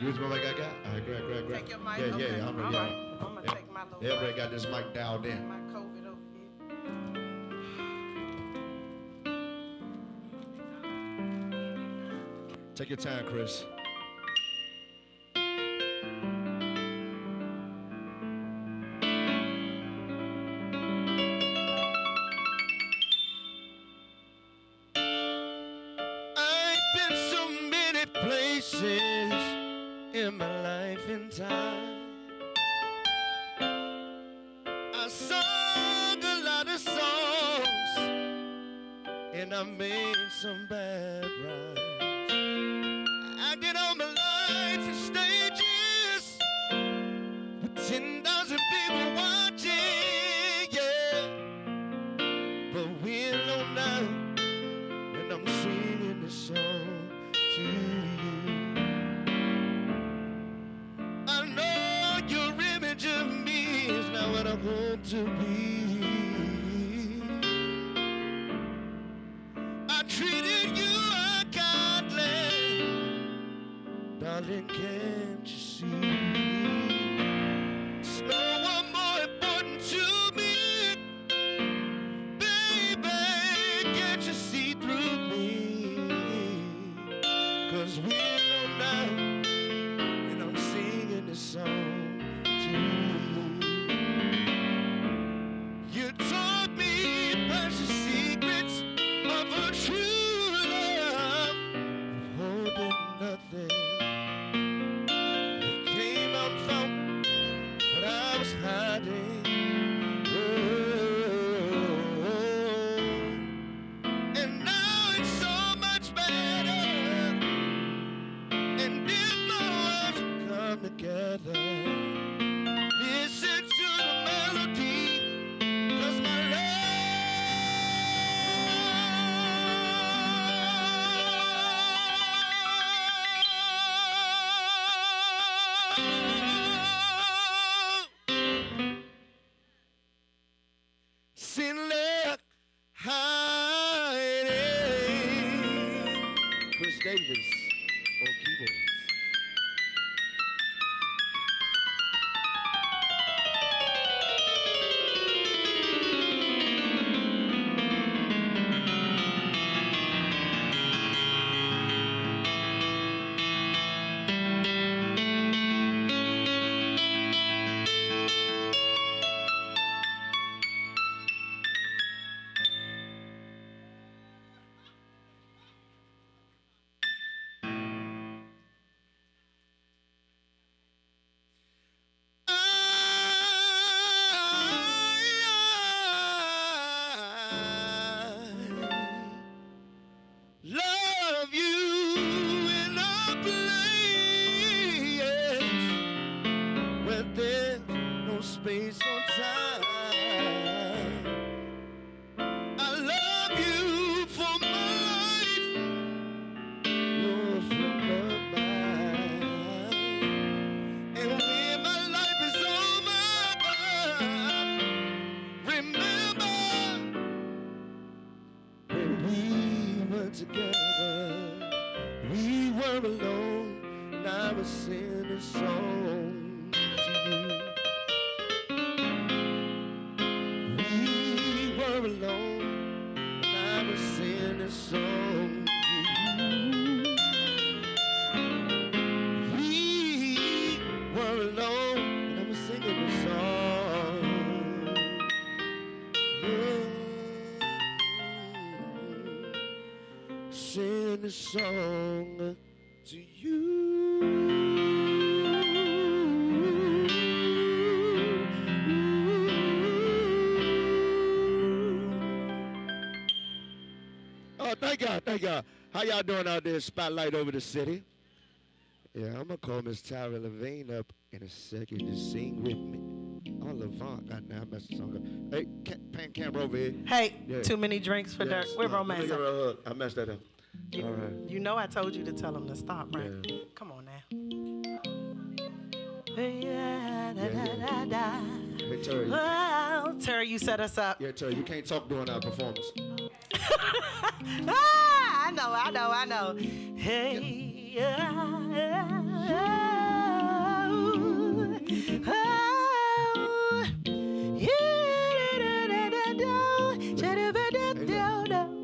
Which one I got? All right, grab. Take your mic. Yeah, Okay. yeah, I'm All yeah. right. I'm gonna take my little. Everybody got this mic dialed in. My COVID over here. Take your time, Chris. I've been so many places in my life and time. I sung a lot of songs and I made some bad rhymes. I did all my life in stages with 10,000 people watching, yeah. But we're alone now and I'm singing this song to you. I know your image of me is not what I want to be. I treated you unkindly, darling, can't you see? It's no one more important to me, baby, can't you see through me? 'Cause we know now, and I'm singing this song to you. You taught me precious secrets of a true love, holding nothing. You came out and found what I was hiding. Oh, and now it's so much better. And if my words come together, listen to the melody, 'cause my sin left hiding. Chris Davis on keyboards. Love you in a place Where there's no space or time. I love you for my life. You're a friend of mine. And when my life is over, remember When we were together, we were alone, and I was singing a song to you. We were alone, and I was singing a song to you. We this song to you. Oh, thank God, thank God. How y'all doing out there? Spotlight over the city. Yeah, I'm gonna call Miss Tyra Levone up in a second to sing with me. Oh, Levant, goddamn, I messed the song up. Hey, pan camera over here. Hey, Yeah. too many drinks for Dirk. We're Let me romance. give her a hug. I messed that up. All right. You know I told you to tell him to stop, right? Yeah. Come on now. Yeah, da, da, da, da. Hey, Terry. Oh, Terry, you set us up. Yeah, Terry, you can't talk during our performance. I know. Hey, yeah,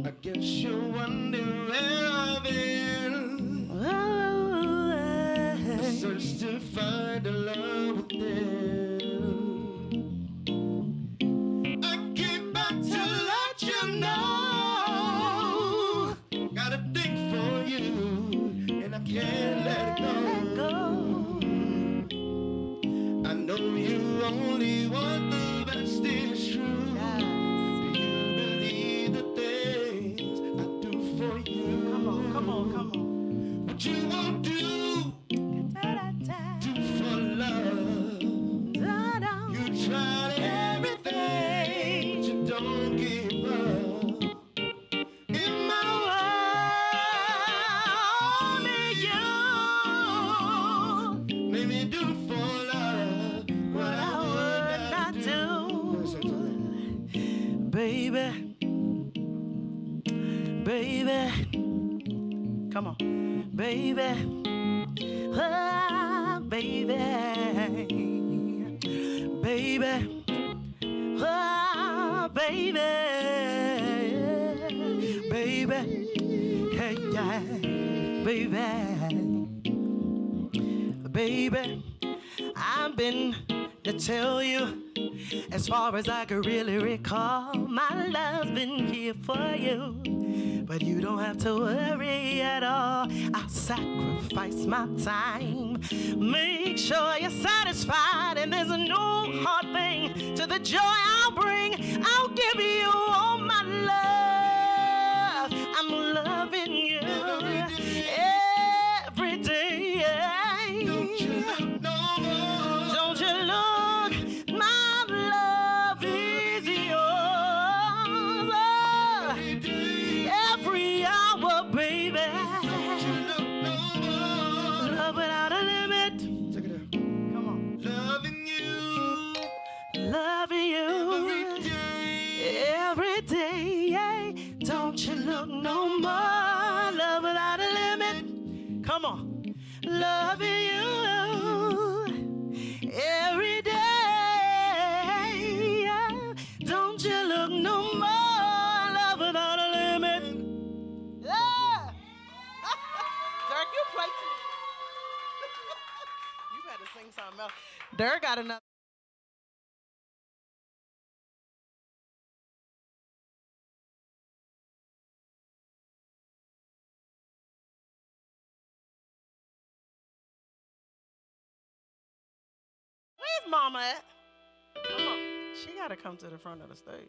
I guess you wonder where I've been. I search to find a love within. I came back to let you know. Got a thing for you, and I can't let it go. I know you only want the best, is true. Do you believe the things I do for you? Come on. What you won't do for love. You tried everything, but you don't give up. In my world, only you made me do for love what I would not do. Baby, come on, baby, oh, baby, oh, baby, hey, yeah, baby, I've been to tell you, as far as I could really recall, my love's been here for you. But you don't have to worry at all. I'll sacrifice my time. Make sure you're satisfied, and there's no hard thing to the joy I'll bring. I'll give you all my love. I'm loving you every day. Don't you look no more. Don't you look, my love is yours. Every hour, baby. Don't you look no more. Love without a limit. Take it out. Come on. Loving you every day. Don't you look no more. Love without a limit. Come on. Loving you every day. Don't you look no more. Love without a limit. Yeah. Dirk, you play too. You better sing something else. Dirk got another. Where's Mama at? Come on. She gotta come to the front of the stage.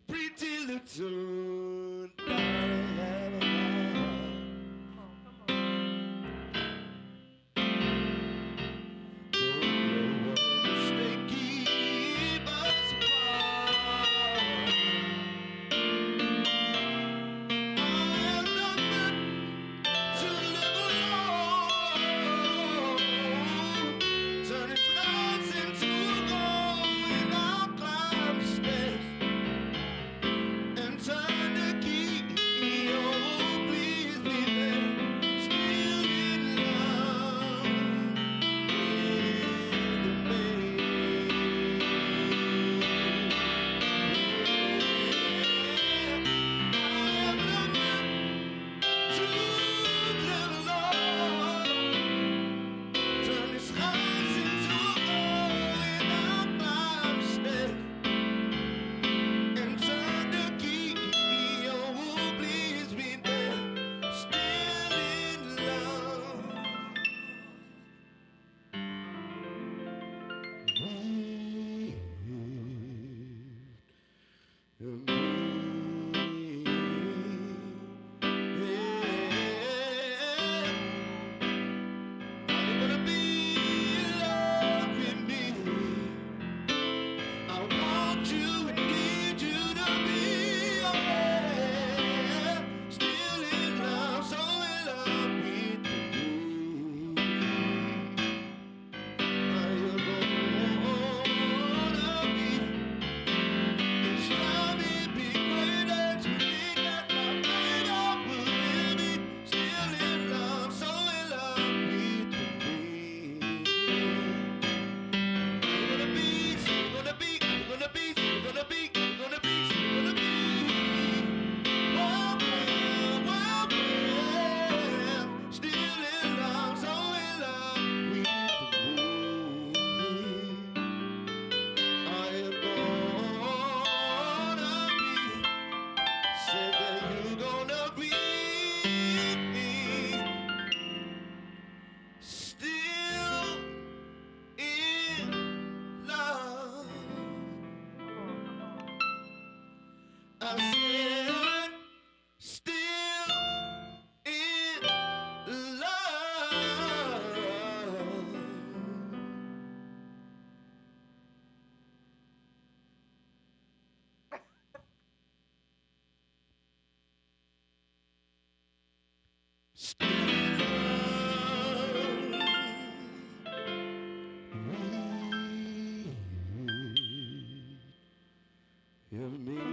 Pretty little darling. of me.